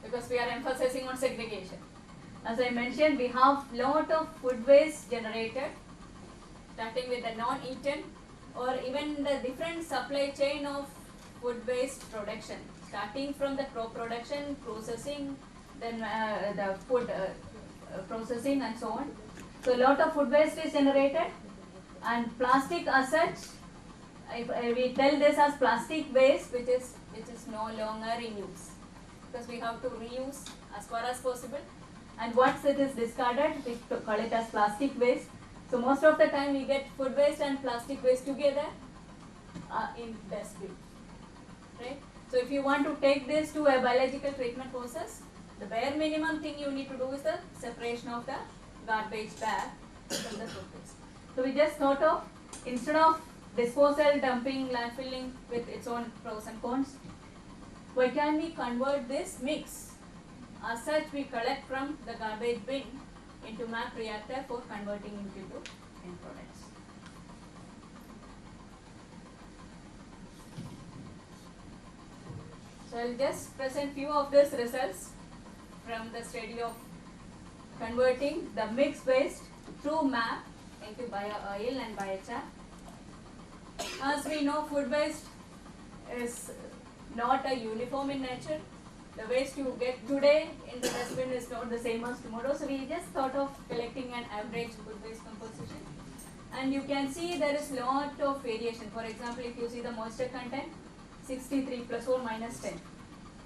Because we are emphasizing on segregation. As I mentioned, we have lot of food waste generated, starting with the non-eaten, or even the different supply chain of food waste production, starting from the crop production, processing, then the food processing and so on. So a lot of food waste is generated, and plastic as such, we tell this as plastic waste, which is no longer in use, because we have to reuse as far as possible, and once it is discarded, we call it as plastic waste. So most of the time we get food waste and plastic waste together in dustbin, right? So if you want to take this to a biological treatment process, the bare minimum thing you need to do is the separation of the garbage bag from the food waste. So we just thought of, instead of disposal, dumping, landfilling with its own pros and cons, why can we convert this mix? As such, we collect from the garbage bin into MAP reactor for converting into end products. So I will just present few of these results from the study of converting the mixed waste through MAP into bio oil and biochar. As we know, food waste is not a uniform in nature. The waste you get today in the dustbin is not the same as tomorrow. So we just thought of collecting an average food waste composition. And you can see there is lot of variation. For example, if you see the moisture content, 63 plus or minus 10.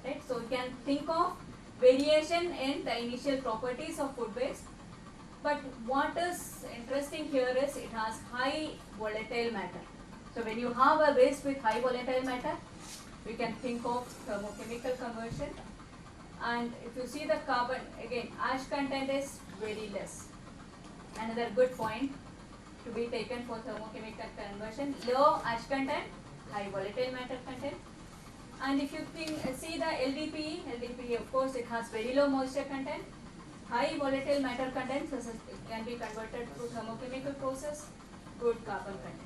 Right? So you can think of variation in the initial properties of food waste. But what is interesting here is it has high volatile matter. So when you have a waste with high volatile matter, we can think of thermochemical conversion. And if you see the carbon, again, ash content is very less. Another good point to be taken for thermochemical conversion: low ash content, high volatile matter content. And if you see the LDPE, of course it has very low moisture content, high volatile matter content, so it can be converted through thermochemical process, good carbon content.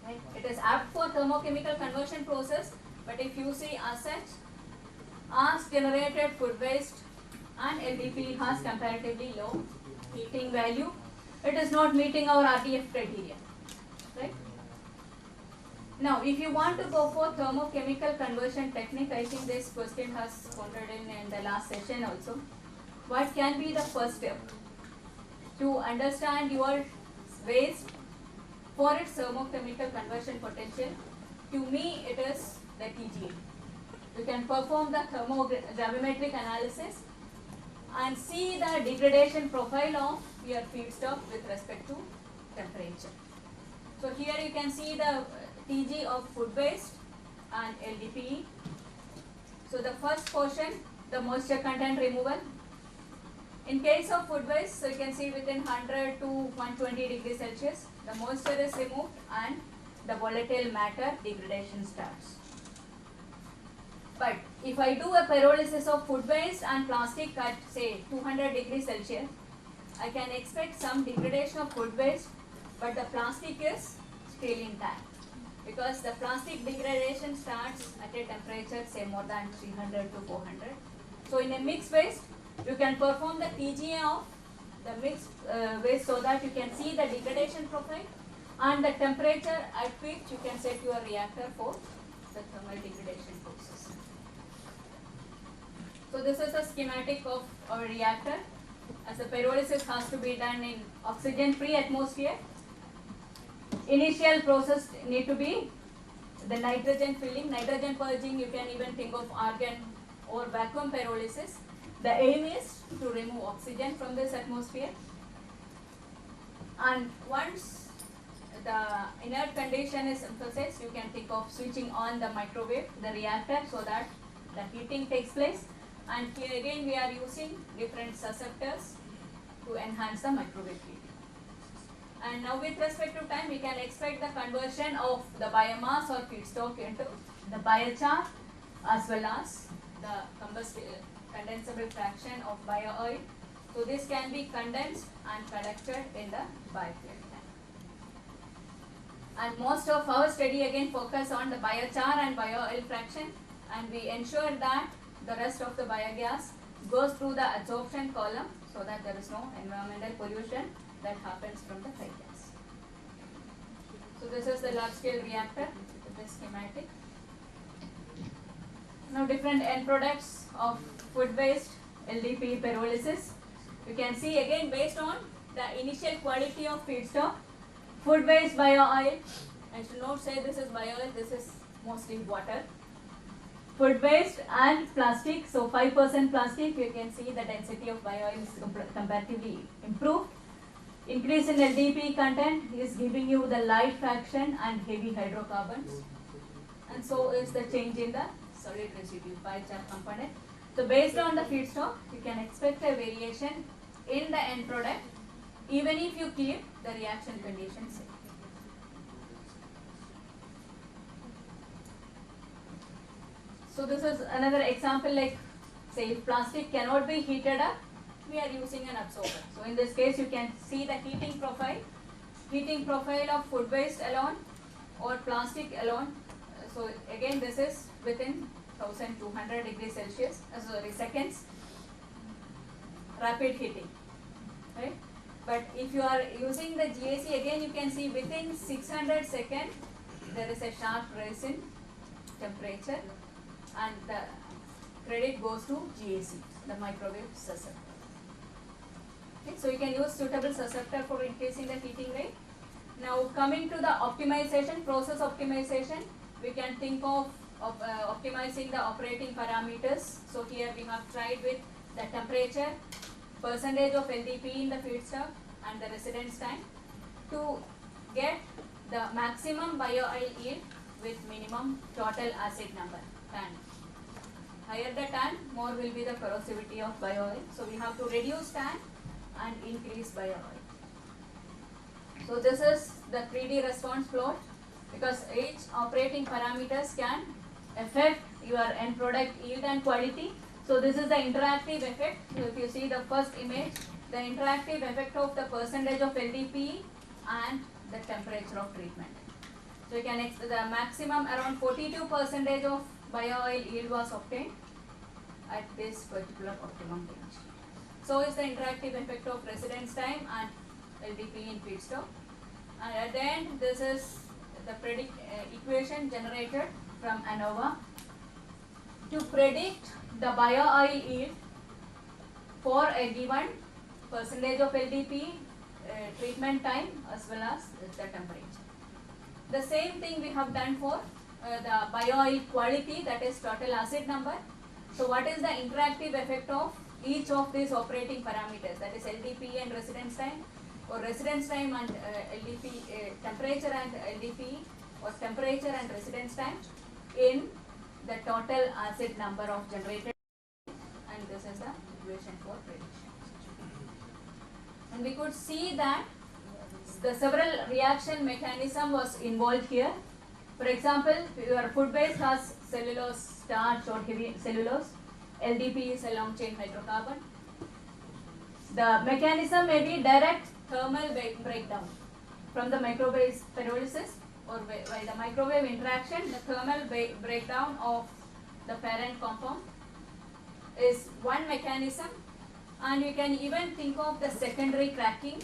Right? It is apt for thermochemical conversion process, but if you see as such, as generated food waste and LDPE has comparatively low heating value, it is not meeting our RDF criteria. Right? Now, if you want to go for thermochemical conversion technique, I think this question has pondered in the last session also. What can be the first step? to understand your waste for its thermochemical conversion potential. To me, it is the TGA. You can perform the thermogravimetric analysis and see the degradation profile of your feedstock with respect to temperature. So here you can see the TG of food waste and LDPE. So the first portion, the moisture content removal. In case of food waste, so you can see within 100 to 120 degrees Celsius, the moisture is removed and the volatile matter degradation starts. But if I do a pyrolysis of food waste and plastic at say 200 degrees Celsius, I can expect some degradation of food waste, but the plastic is still intact because the plastic degradation starts at a temperature say more than 300 to 400. So in a mixed waste, you can perform the TGA of the mixed waste so that you can see the degradation profile and the temperature at which you can set your reactor for the thermal degradation process. So this is a schematic of our reactor, as the pyrolysis has to be done in oxygen-free atmosphere. Initial process need to be the nitrogen filling, nitrogen purging. You can even think of argon or vacuum pyrolysis. The aim is to remove oxygen from this atmosphere, and once the inert condition is synthesized, you can think of switching on the microwave, the reactor, so that the heating takes place. And here again we are using different susceptors to enhance the microwave heating. And now with respect to time, we can expect the conversion of the biomass or feedstock into the biochar as well as the condensable fraction of bio oil. So this can be condensed and collected in the biofuel tank. And most of our study again focus on the biochar and bio oil fraction, and we ensure that the rest of the biogas goes through the adsorption column so that there is no environmental pollution that happens from the feed gas. So this is the large scale reactor with the schematic. Now different end products of food waste, LDPE pyrolysis. You can see again based on the initial quality of feedstock, food waste bio oil, and should not say this is bio oil, this is mostly water. Food waste and plastic, so 5% plastic, you can see the density of bio oil is comparatively improved. Increase in LDPE content is giving you the light fraction and heavy hydrocarbons, and so is the change in the solid residue biochar component. So based on the feedstock, you can expect a variation in the end product even if you keep the reaction conditions same. So this is another example, like say if plastic cannot be heated up, we are using an absorber. So in this case you can see the heating profile of food waste alone or plastic alone. So again this is within 1200 degrees Celsius, seconds, rapid heating, right? But if you are using the GAC, again you can see within 600 seconds there is a sharp rise in temperature, and the credit goes to GAC, the microwave susceptor. Okay, so you can use suitable susceptor for increasing the heating rate. Now coming to the optimization, process optimization, we can think of optimizing the operating parameters. So here we have tried with the temperature, percentage of LDPE in the feedstock, and the residence time to get the maximum bio oil yield with minimum total acid number, TAN. Higher the TAN, more will be the corrosivity of bio oil. So we have to reduce TAN and increase bio oil. So this is the 3D response plot, because each operating parameters can affect your end product yield and quality. So this is the interactive effect. So if you see the first image, the interactive effect of the percentage of LDPE and the temperature of treatment. So you can the maximum around 42% of bio oil yield was obtained at this particular optimum range. So is the interactive effect of residence time and LDPE in feedstock. And at the end, this is the equation generated from ANOVA to predict the bio oil yield for a given percentage of LDP, treatment time as well as the temperature. The same thing we have done for the bio-oil quality, that is total acid number. So what is the interactive effect of each of these operating parameters, that is LDP and residence time, or residence time and LDP, temperature and LDP, or temperature and residence time in the total acid number of generated, and this is the equation for prediction. And we could see that the several reaction mechanism was involved here. For example, your food base has cellulose, starch or heavy cellulose. LDP is a long chain hydrocarbon. The mechanism may be direct thermal breakdown from the microwave pyrolysis, or by the microwave interaction. The thermal breakdown of the parent compound is one mechanism, and you can even think of the secondary cracking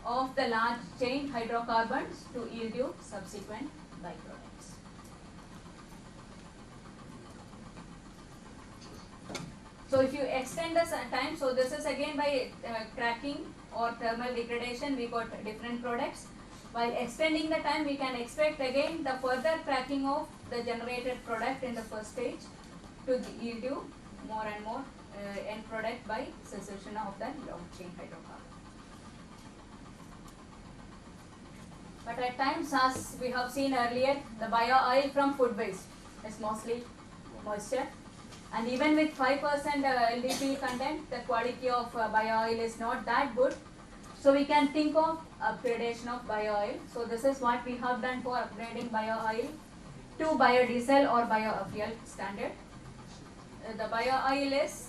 of the large chain hydrocarbons to yield you subsequent byproducts. So if you extend the time, so this is again by cracking or thermal degradation, we got different products. While extending the time, we can expect again the further cracking of the generated product in the first stage to yield you more and more end product by secession of the long chain hydrocarbon. But at times, as we have seen earlier, the bio-oil from food waste is mostly moisture, and even with 5% LDP content, the quality of bio-oil is not that good. So we can think of upgradation of bio-oil. So this is what we have done for upgrading bio-oil to biodiesel or biofuel standard. The bio-oil is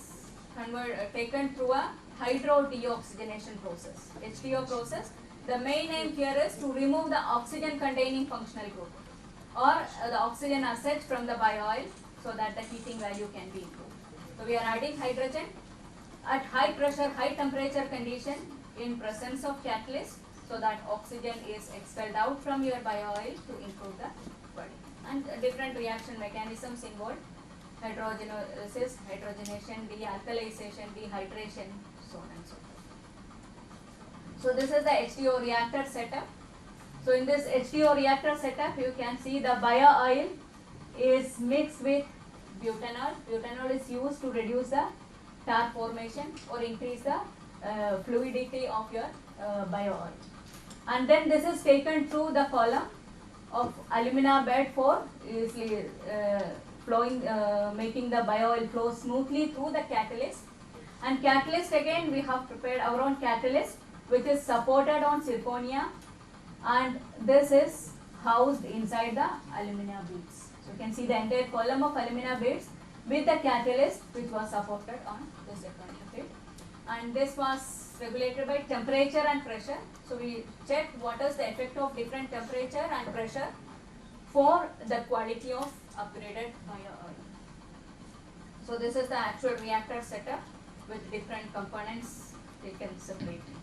taken through a hydro-deoxygenation process, HDO process. The main aim here is to remove the oxygen containing functional group or the oxygen as such from the bio-oil, so that the heating value can be improved. So we are adding hydrogen at high pressure, high temperature condition in presence of catalyst, so that oxygen is expelled out from your bio-oil to improve the quality. And different reaction mechanisms involved: hydrogenolysis, hydrogenation, dealkalization, dehydration, so on and so forth. So this is the HDO reactor setup. So in this HDO reactor setup, you can see the bio-oil is mixed with butanol. Butanol is used to reduce the tar formation or increase the fluidity of your bio-oil. And then this is taken through the column of alumina bed for easily flowing, making the bio-oil flow smoothly through the catalyst. And catalyst, again, we have prepared our own catalyst, which is supported on zirconia, and this is housed inside the alumina beads. So you can see the entire column of alumina beads with the catalyst which was supported on the zirconia bead. And this was regulated by temperature and pressure. So we checked what is the effect of different temperature and pressure for the quality of upgraded bio-oil. So this is the actual reactor setup with different components taken separately.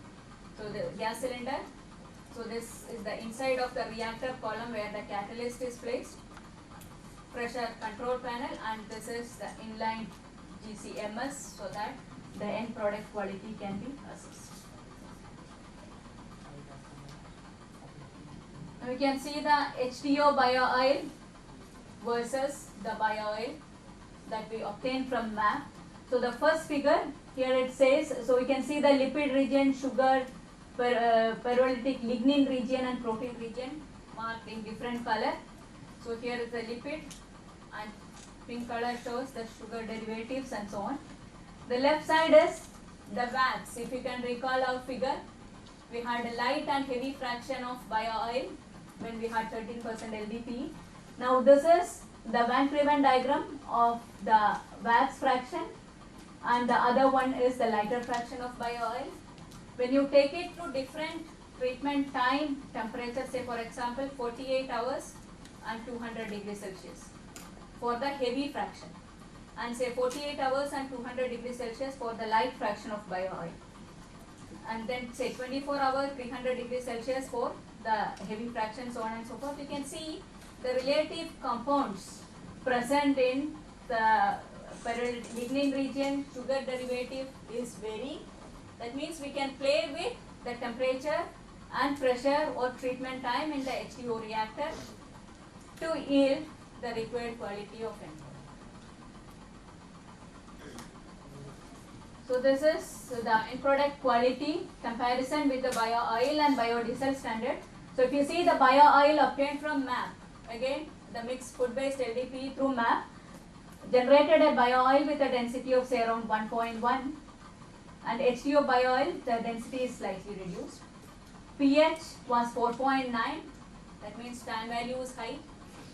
So the gas cylinder, so this is the inside of the reactor column where the catalyst is placed, pressure control panel, and this is the inline GCMS, so that the end product quality can be assessed. Now we can see the HDO bio-oil versus the bio-oil that we obtained from MAP. So the first figure, here it says, so we can see the lipid region, sugar, pyrolytic lignin region and protein region marked in different color. So here is the lipid, and pink color shows the sugar derivatives and so on. The left side is the VATs. If you can recall our figure, we had a light and heavy fraction of bio-oil when we had 13% LDP. Now this is the Van Cleven diagram of the VATs fraction, and the other one is the lighter fraction of bio-oil. When you take it to different treatment time, temperature, say for example 48 hours and 200 degrees Celsius for the heavy fraction, and say 48 hours and 200 degrees Celsius for the light fraction of bio-oil, and then say 24 hours 300 degrees Celsius for the heavy fraction, so on and so forth. You can see the relative compounds present in the lignin region. Sugar derivative is very That means we can play with the temperature and pressure or treatment time in the H2O reactor to yield the required quality of end product. So this is the end product quality comparison with the bio oil and biodiesel standard. So if you see the bio oil obtained from MAP, again the mixed food based LDPE through MAP generated a bio oil with a density of say around 1.1, and H2O bio oil the density is slightly reduced. pH was 4.9, that means tan value is high.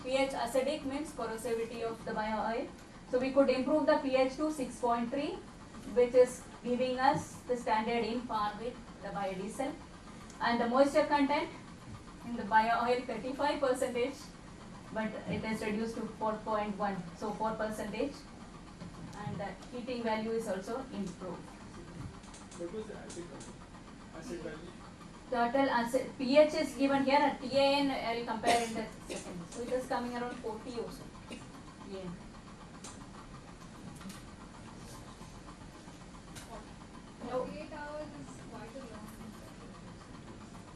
pH acidic means corrosivity of the bio oil. So we could improve the pH to 6.3, which is giving us the standard in par with the biodiesel. And the moisture content in the bio oil 35%, but it is reduced to 4.1, so 4%, and the heating value is also improved. What was the acid value? Total acid pH is given here at TAN. I will compare in the second. So it is coming around 40 or so. Yeah. No. 48 hours is quite a long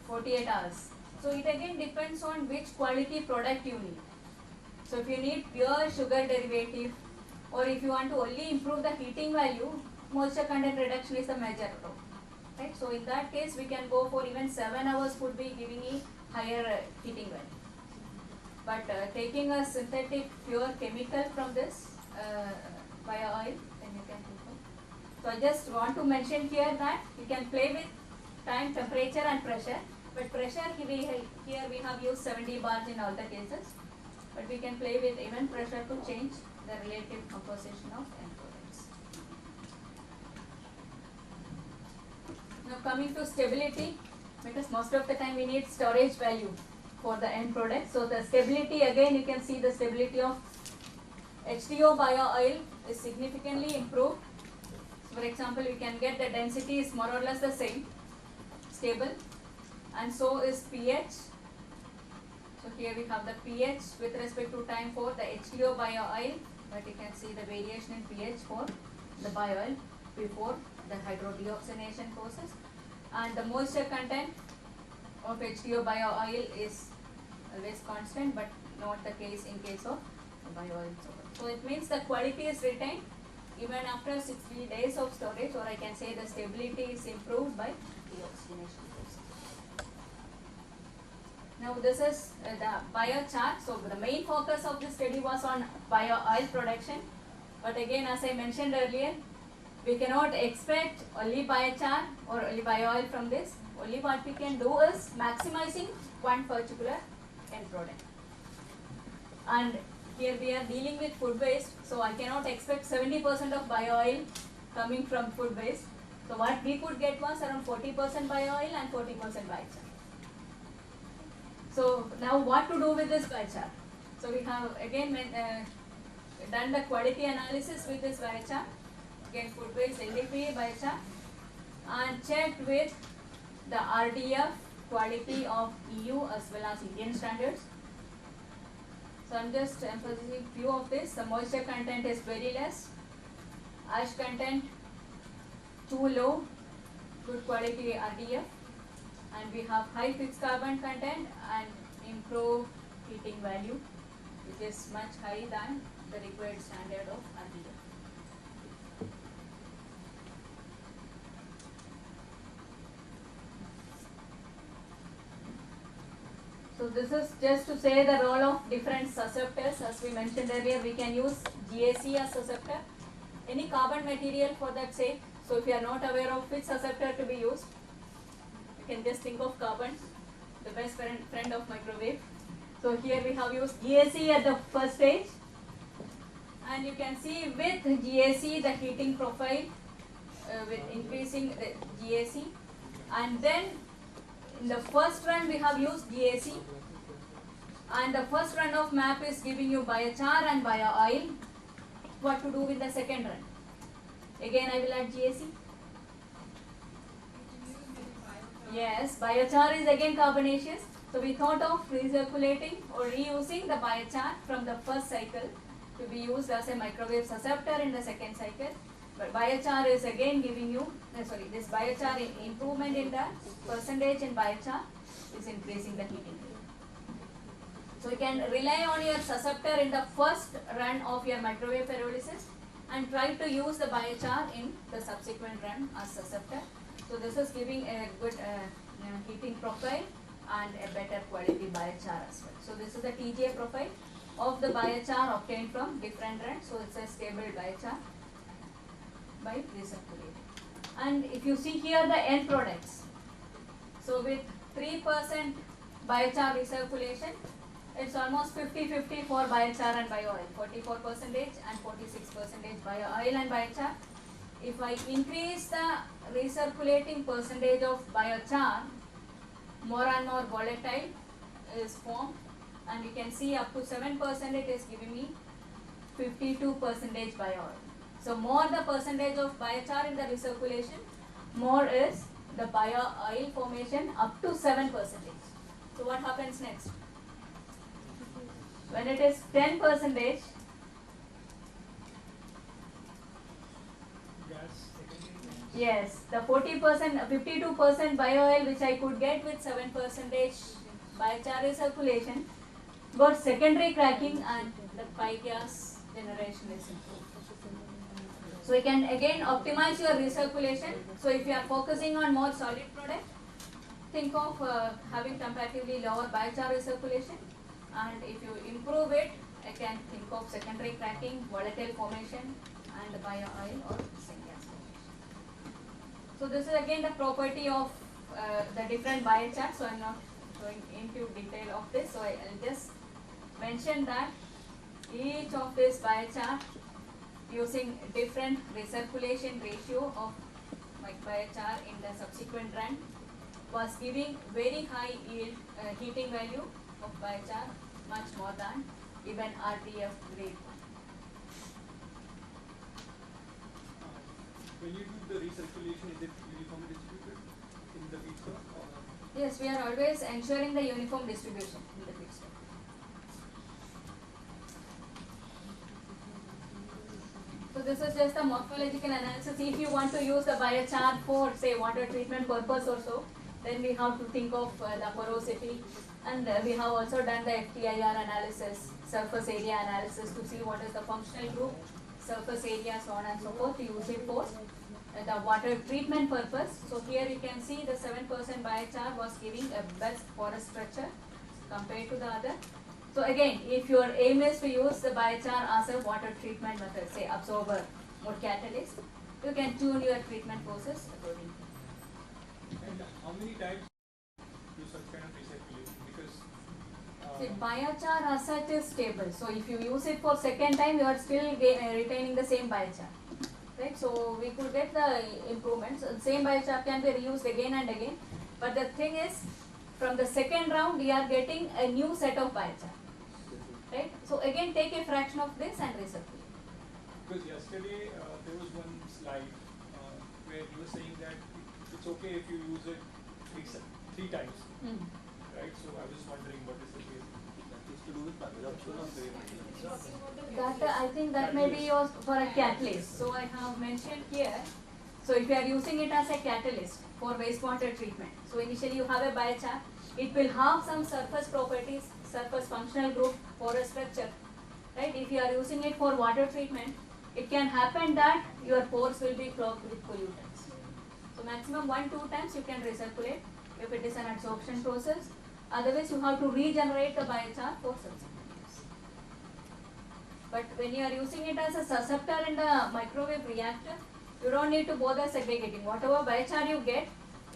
48 hours. So it again depends on which quality product you need. So if you need pure sugar derivative, or if you want to only improve the heating value, moisture content reduction is the major role. Right? So in that case, we can go for even 7 hours would be giving a higher heating value. But taking a synthetic pure chemical from this bio oil, then you can take it. So I just want to mention here that you can play with time, temperature and pressure. But pressure here we have used 70 bars in all the cases. But we can play with even pressure to change the relative composition of end products. Now coming to stability, because most of the time we need storage value for the end product. So the stability, again you can see the stability of H2O bio oil is significantly improved. So for example, we can get the density is more or less the same, stable, and so is pH. So here we have the pH with respect to time for the H2O bio oil, but you can see the variation in pH for the bio oil before the hydrodeoxynation process, and the moisture content of H2O bio oil is always constant, but not the case in case of the bio oil. So it means the quality is retained even after 60 days of storage, or I can say the stability is improved by deoxygenation process. Now this is the biochar. So the main focus of the study was on bio oil production, but again as I mentioned earlier, we cannot expect only biochar or only bio oil from this. Only what we can do is maximizing one particular end product. And here we are dealing with food waste, so I cannot expect 70% of bio oil coming from food waste. So what we could get was around 40% bio oil and 40% biochar. So now what to do with this biochar? So we have again done the quality analysis with this biochar, again food waste LDPE biochar, and checked with the RDF quality of EU as well as Indian standards. So I'm just emphasizing few of this. The moisture content is very less, ash content too low, good quality RDF, and we have high fixed carbon content and improved heating value, which is much higher than the required standard of RDF. So this is just to say the role of different susceptors. As we mentioned earlier, we can use GAC as susceptor, any carbon material for that sake. So if you are not aware of which susceptor to be used, you can just think of carbon, the best friend of microwave. So here we have used GAC at the first stage, and you can see with GAC the heating profile with increasing the GAC, and then in the first run we have used GAC, and the first run of MAP is giving you biochar and bio oil. What to do with the second run? Again I will add GAC. Yes, biochar is again carbonaceous. So we thought of recirculating or reusing the biochar from the first cycle to be used as a microwave susceptor in the second cycle. But biochar is again giving you, this biochar improvement in the percentage in biochar is increasing the heating. So you can rely on your susceptor in the first run of your microwave pyrolysis and try to use the biochar in the subsequent run as susceptor. So this is giving a good heating profile and a better quality biochar as well. So this is the TGA profile of the biochar obtained from different runs. So it's a stable biochar by recirculating. And if you see here the end products, so with 3% biochar recirculation, it's almost 50-50 for biochar and bio oil, 44% and 46% bio oil and biochar. If I increase the recirculating percentage of biochar, more and more volatile is formed, and you can see up to 7% it is giving me 52% bio oil. So more the percentage of biochar in the recirculation, more is the bio oil formation up to 7%. So what happens next? When it is 10%, gas, yes, the 40%, 52% bio oil which I could get with 7% biochar recirculation got secondary cracking and the gas generation is improved. So you can again optimize your recirculation. So if you are focusing on more solid product, think of having comparatively lower biochar recirculation, and if you improve it, I can think of secondary cracking, volatile formation and bio oil or syngas formation. So this is again the property of the different biochar. So I am not going into detail of this. So I will just mention that each of this biochar using different recirculation ratio of biochar in the subsequent run was giving very high yield heating value of biochar, much more than even RTF grade 1. when you do the recirculation, is it uniformly distributed in the feedstock? Or? Yes, we are always ensuring the uniform distribution in the feedstock. So this is just a morphological analysis. If you want to use the biochar for say water treatment purpose or so, then we have to think of the porosity, and we have also done the FTIR analysis, surface area analysis, to see what is the functional group, surface area, so on and so forth, to use it for the water treatment purpose. So here you can see the 7% biochar was giving a best porous structure compared to the other. So again, if your aim is to use the biochar as a water treatment method, say absorber or catalyst, you can tune your treatment process accordingly. And how many times do such kind of recirculation? Because See, biochar as such is stable. So if you use it for second time, you are still retaining the same biochar, right? So we could get the improvements. Same biochar can be reused again and again. But the thing is, from the second round, we are getting a new set of biochar, right? So again, take a fraction of this and recirculate. because yesterday there was one slide where you were saying that it's okay if you use it three times, right? So I was wondering what is the case. That is to do with absorption of grade. That I think that may be yours for a catalyst. So I have mentioned here. So if you are using it as a catalyst for wastewater treatment, so initially you have a biochar, it will have some surface properties, surface functional group, porous structure, right? If you are using it for water treatment, it can happen that your pores will be clogged with pollutants. So maximum 1-2 times you can recirculate if it is an adsorption process. Otherwise, you have to regenerate the biochar for subsequent use. But when you are using it as a susceptor in the microwave reactor, you don't need to bother segregating. Whatever biochar you get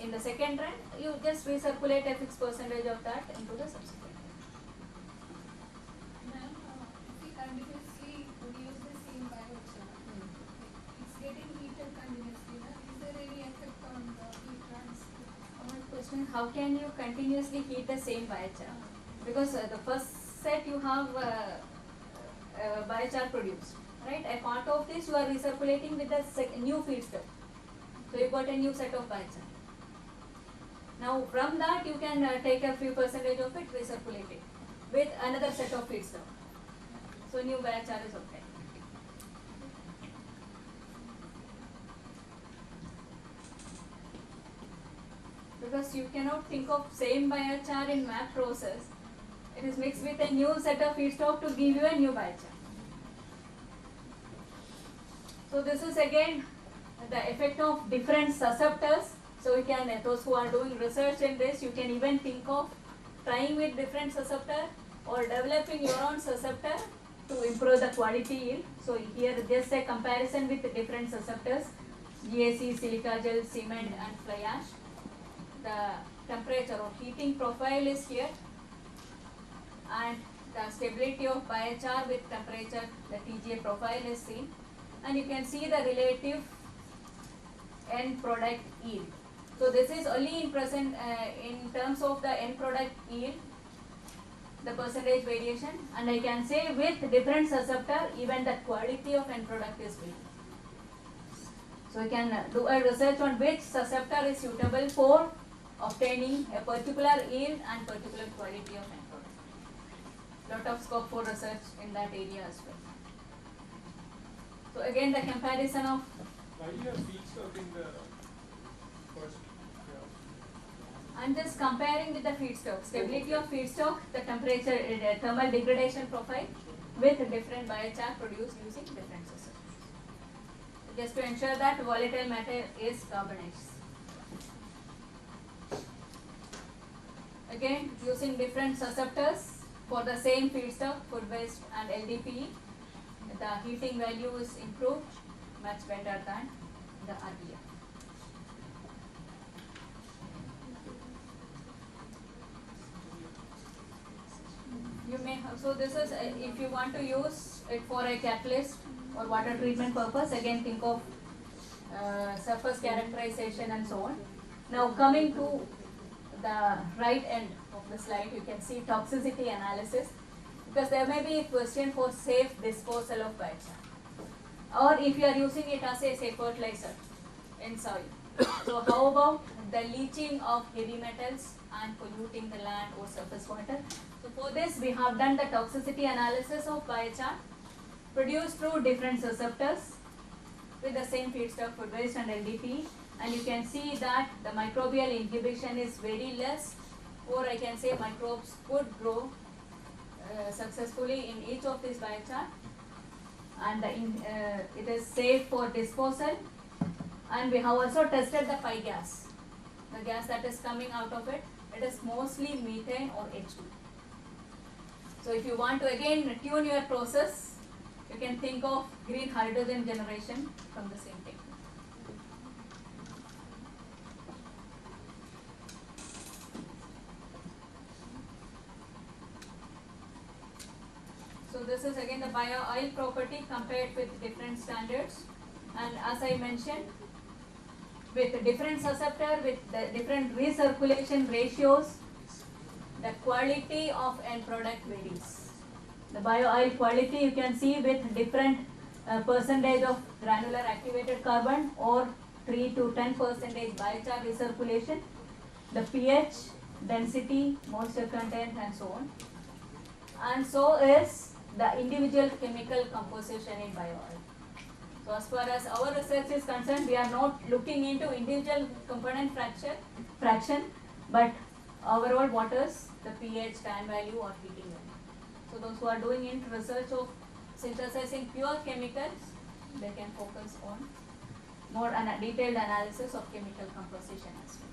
in the second run, you just recirculate a fixed percentage of that into the subsequent run. Ma'am, if we continuously produce the same biochar, it's getting heated continuously. Is there any effect on the heat transfer? One question: how can you continuously heat the same biochar? Because the first set you have biochar produced, right? A part of this you are recirculating with the new feedstock. So you got a new set of biochar. Now from that you can take a few percentage of it, recirculate it with another set of feedstock. So new biochar is obtained. because you cannot think of same biochar in MAP process. It is mixed with a new set of feedstock to give you a new biochar. So this is again the effect of different susceptors. So you can, those who are doing research in this, you can even think of trying with different susceptor or developing your own susceptor to improve the quality yield. So here just a comparison with the different susceptors, GAC, silica gel, cement and fly ash. The temperature or heating profile is here, and the stability of biochar with temperature, the TGA profile is seen, and you can see the relative end product yield. So this is only in present in terms of the end product yield, the percentage variation, and I can say with different susceptor even the quality of end product is varying. So you can do a research on which susceptor is suitable for obtaining a particular yield and particular quality of end product. Lot of scope for research in that area as well. So again the comparison of, Why do you have feedstock in the first graph? I'm just comparing with the feedstock, stability of feedstock, the temperature, thermal degradation profile with different biochar produced using different susceptors. Just to ensure that volatile matter is carbonized. Again, using different susceptors for the same feedstock, food waste and LDPE, the heating value is improved much better than the earlier. You may have, so this is if you want to use it for a catalyst or water treatment purpose, again think of surface characterization and so on. Now coming to the right end of the slide, you can see toxicity analysis, because there may be a question for safe disposal of biochar, or if you are using it as a safe fertilizer in soil. So how about the leaching of heavy metals and polluting the land or surface water? So for this we have done the toxicity analysis of biochar produced through different susceptors with the same feedstock, food waste and LDPE, and you can see that the microbial inhibition is very less, or I can say microbes could grow successfully in each of these biochar, and it is safe for disposal. And we have also tested the pi gas, the gas that is coming out of it. It is mostly methane or H2. So if you want to again tune your process, you can think of green hydrogen generation from the same technique. So this is again the bio oil property compared with different standards, and as I mentioned, with different susceptor, with the different recirculation ratios, the quality of end product varies. The bio oil quality you can see with different percentage of granular activated carbon or 3 to 10% biochar recirculation, the pH, density, moisture content and so on. And so is the individual chemical composition in bio oil. So as far as our research is concerned, we are not looking into individual component fraction, but overall waters, the pH, tan value or heating value. So those who are doing into research of synthesizing pure chemicals, they can focus on more detailed analysis of chemical composition as well.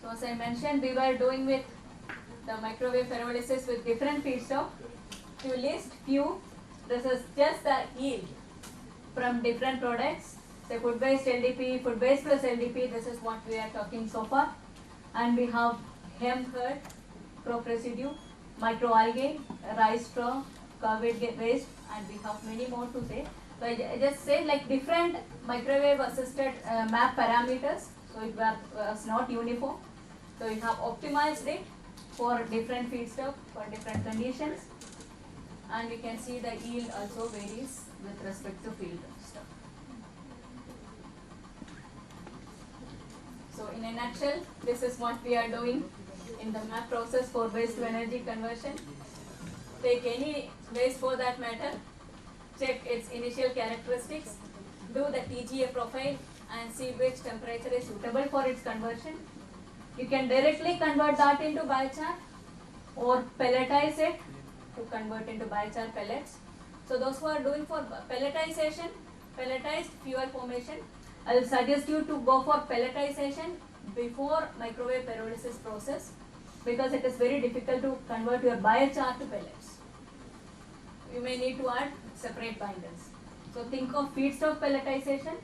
So as I mentioned, we were doing with the microwave pyrolysis with different feedstock. To list few, this is just the yield from different products. Say food waste LDP, food waste plus LDP, this is what we are talking so far. And we have hemp herd, crop residue, microalgae, rice straw, COVID waste, and we have many more to say. So I just say like different microwave assisted map parameters, so it was not uniform. So we have optimized it for different feedstock, for different conditions, and we can see the yield also varies with respect to field stock. So in a nutshell, this is what we are doing in the MAP process for waste to energy conversion. Take any waste for that matter, check its initial characteristics, do the TGA profile and see which temperature is suitable for its conversion. You can directly convert that into biochar or pelletize it to convert into biochar pellets. So those who are doing for pelletization, pelletized fuel formation, I will suggest you to go for pelletization before microwave pyrolysis process, because it is very difficult to convert your biochar to pellets. You may need to add separate binders. So think of feedstock pelletization,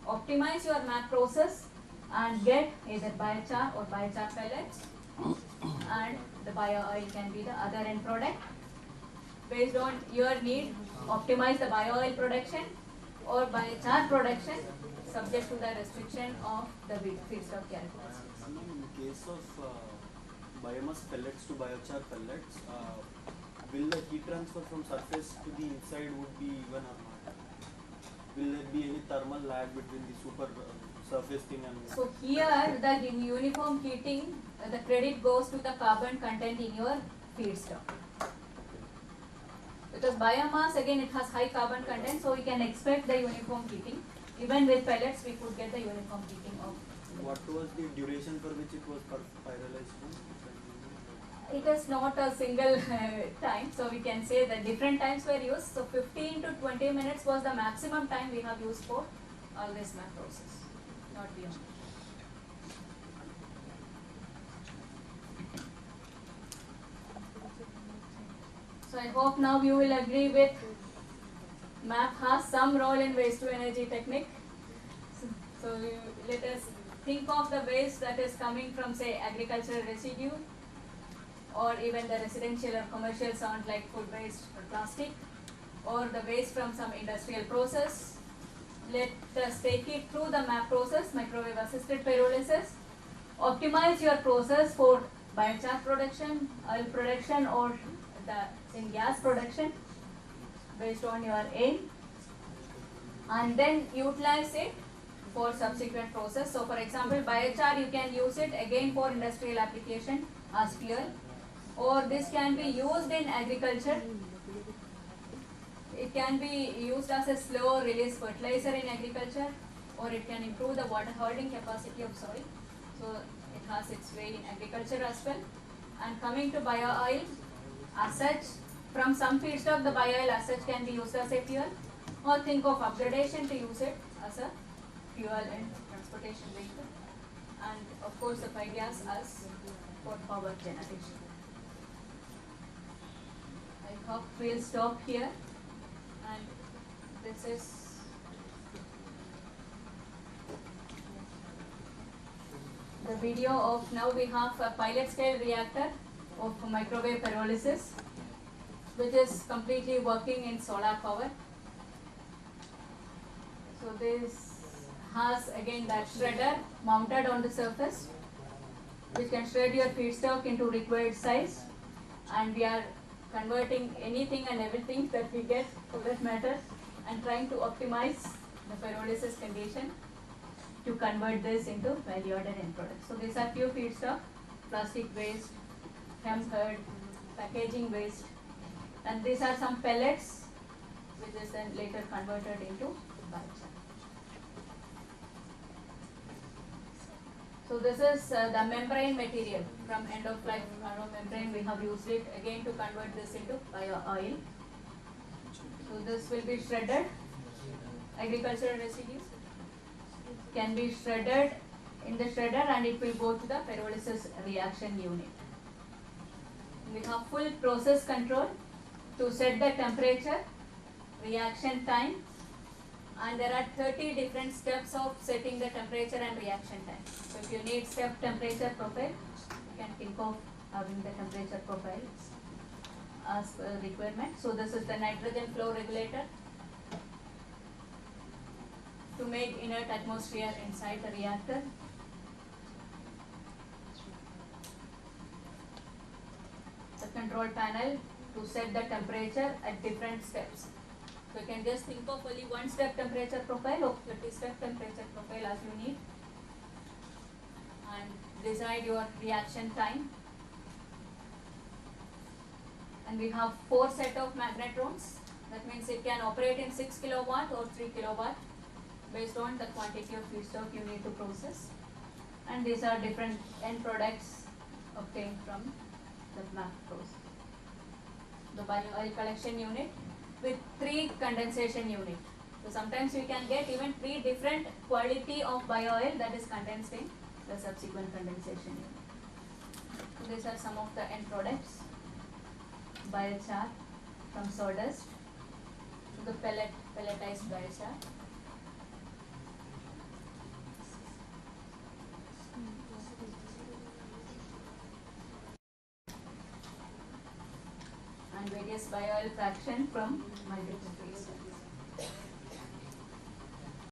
optimize your MAP process and get either biochar or biochar pellets, and the bio oil can be the other end product. Based on your need, optimize the bio oil production or biochar production subject to the restriction of the feedstock characteristics. In case of biomass pellets to biochar pellets, will the heat transfer from surface to the inside would be even or not? Will there be any thermal lag between the super surface thing and... So here the uniform heating, the credit goes to the carbon content in your feedstock. Because biomass, again, it has high carbon content, so we can expect the uniform heating. Even with pellets, we could get the uniform heating of. What was the duration for which it was pyrolyzed? It is not a single time, so we can say that different times were used. So 15 to 20 minutes was the maximum time we have used for all this MAP process, not beyond. So I hope now you will agree with MAP has some role in waste to energy technique. So let us think of the waste that is coming from, say, agricultural residue, or even the residential or commercial sound like food waste or plastic, or the waste from some industrial process. Let us take it through the MAP process, microwave assisted pyrolysis. Optimize your process for biochar production, oil production, or the gas production based on your aim, and then utilize it for subsequent process. So for example, biochar, you can use it again for industrial application as fuel, or this can be used in agriculture. It can be used as a slow release fertilizer in agriculture, or it can improve the water holding capacity of soil. So it has its way in agriculture as well. And coming to bio oil, as such, from some feedstock, the bio oil as such can be used as a fuel, or think of upgradation to use it as a fuel in transportation vehicle, and of course the biogas as for power generation. I hope we'll stop here, and this is the video of, now we have a pilot scale reactor of microwave pyrolysis, which is completely working in solar power. So this has again that shredder mounted on the surface, which can shred your feedstock into required size, and we are converting anything and everything that we get for that matter and trying to optimize the pyrolysis condition to convert this into value-added end products. So these are few feedstock: plastic waste, hemp hurd, packaging waste, and these are some pellets which is then later converted into biochar. So this is the membrane material from end of life membrane. We have used it again to convert this into bio oil. So this will be shredded. Agricultural residues can be shredded in the shredder, and it will go to the pyrolysis reaction unit. We have full process control to set the temperature, reaction time, and there are 30 different steps of setting the temperature and reaction time. So if you need step temperature profile, you can think of having the temperature profile as per requirement. So this is the nitrogen flow regulator to make inert atmosphere inside the reactor. The control panel to set the temperature at different steps. So you can just think of only one step temperature profile or 30 step temperature profile as you need, and decide your reaction time. And we have 4 set of magnetrons. That means it can operate in 6 kilowatt or 3 kilowatt. based on the quantity of feedstock you need to process. And these are different end products obtained from the MAP process. The bio-oil collection unit with 3 condensation unit. So sometimes you can get even 3 different quality of bio-oil that is condensed in the subsequent condensation unit. So these are some of the end products. Biochar from sawdust to the pelletized biochar. And various bio-oil fraction from multiple feedstocks.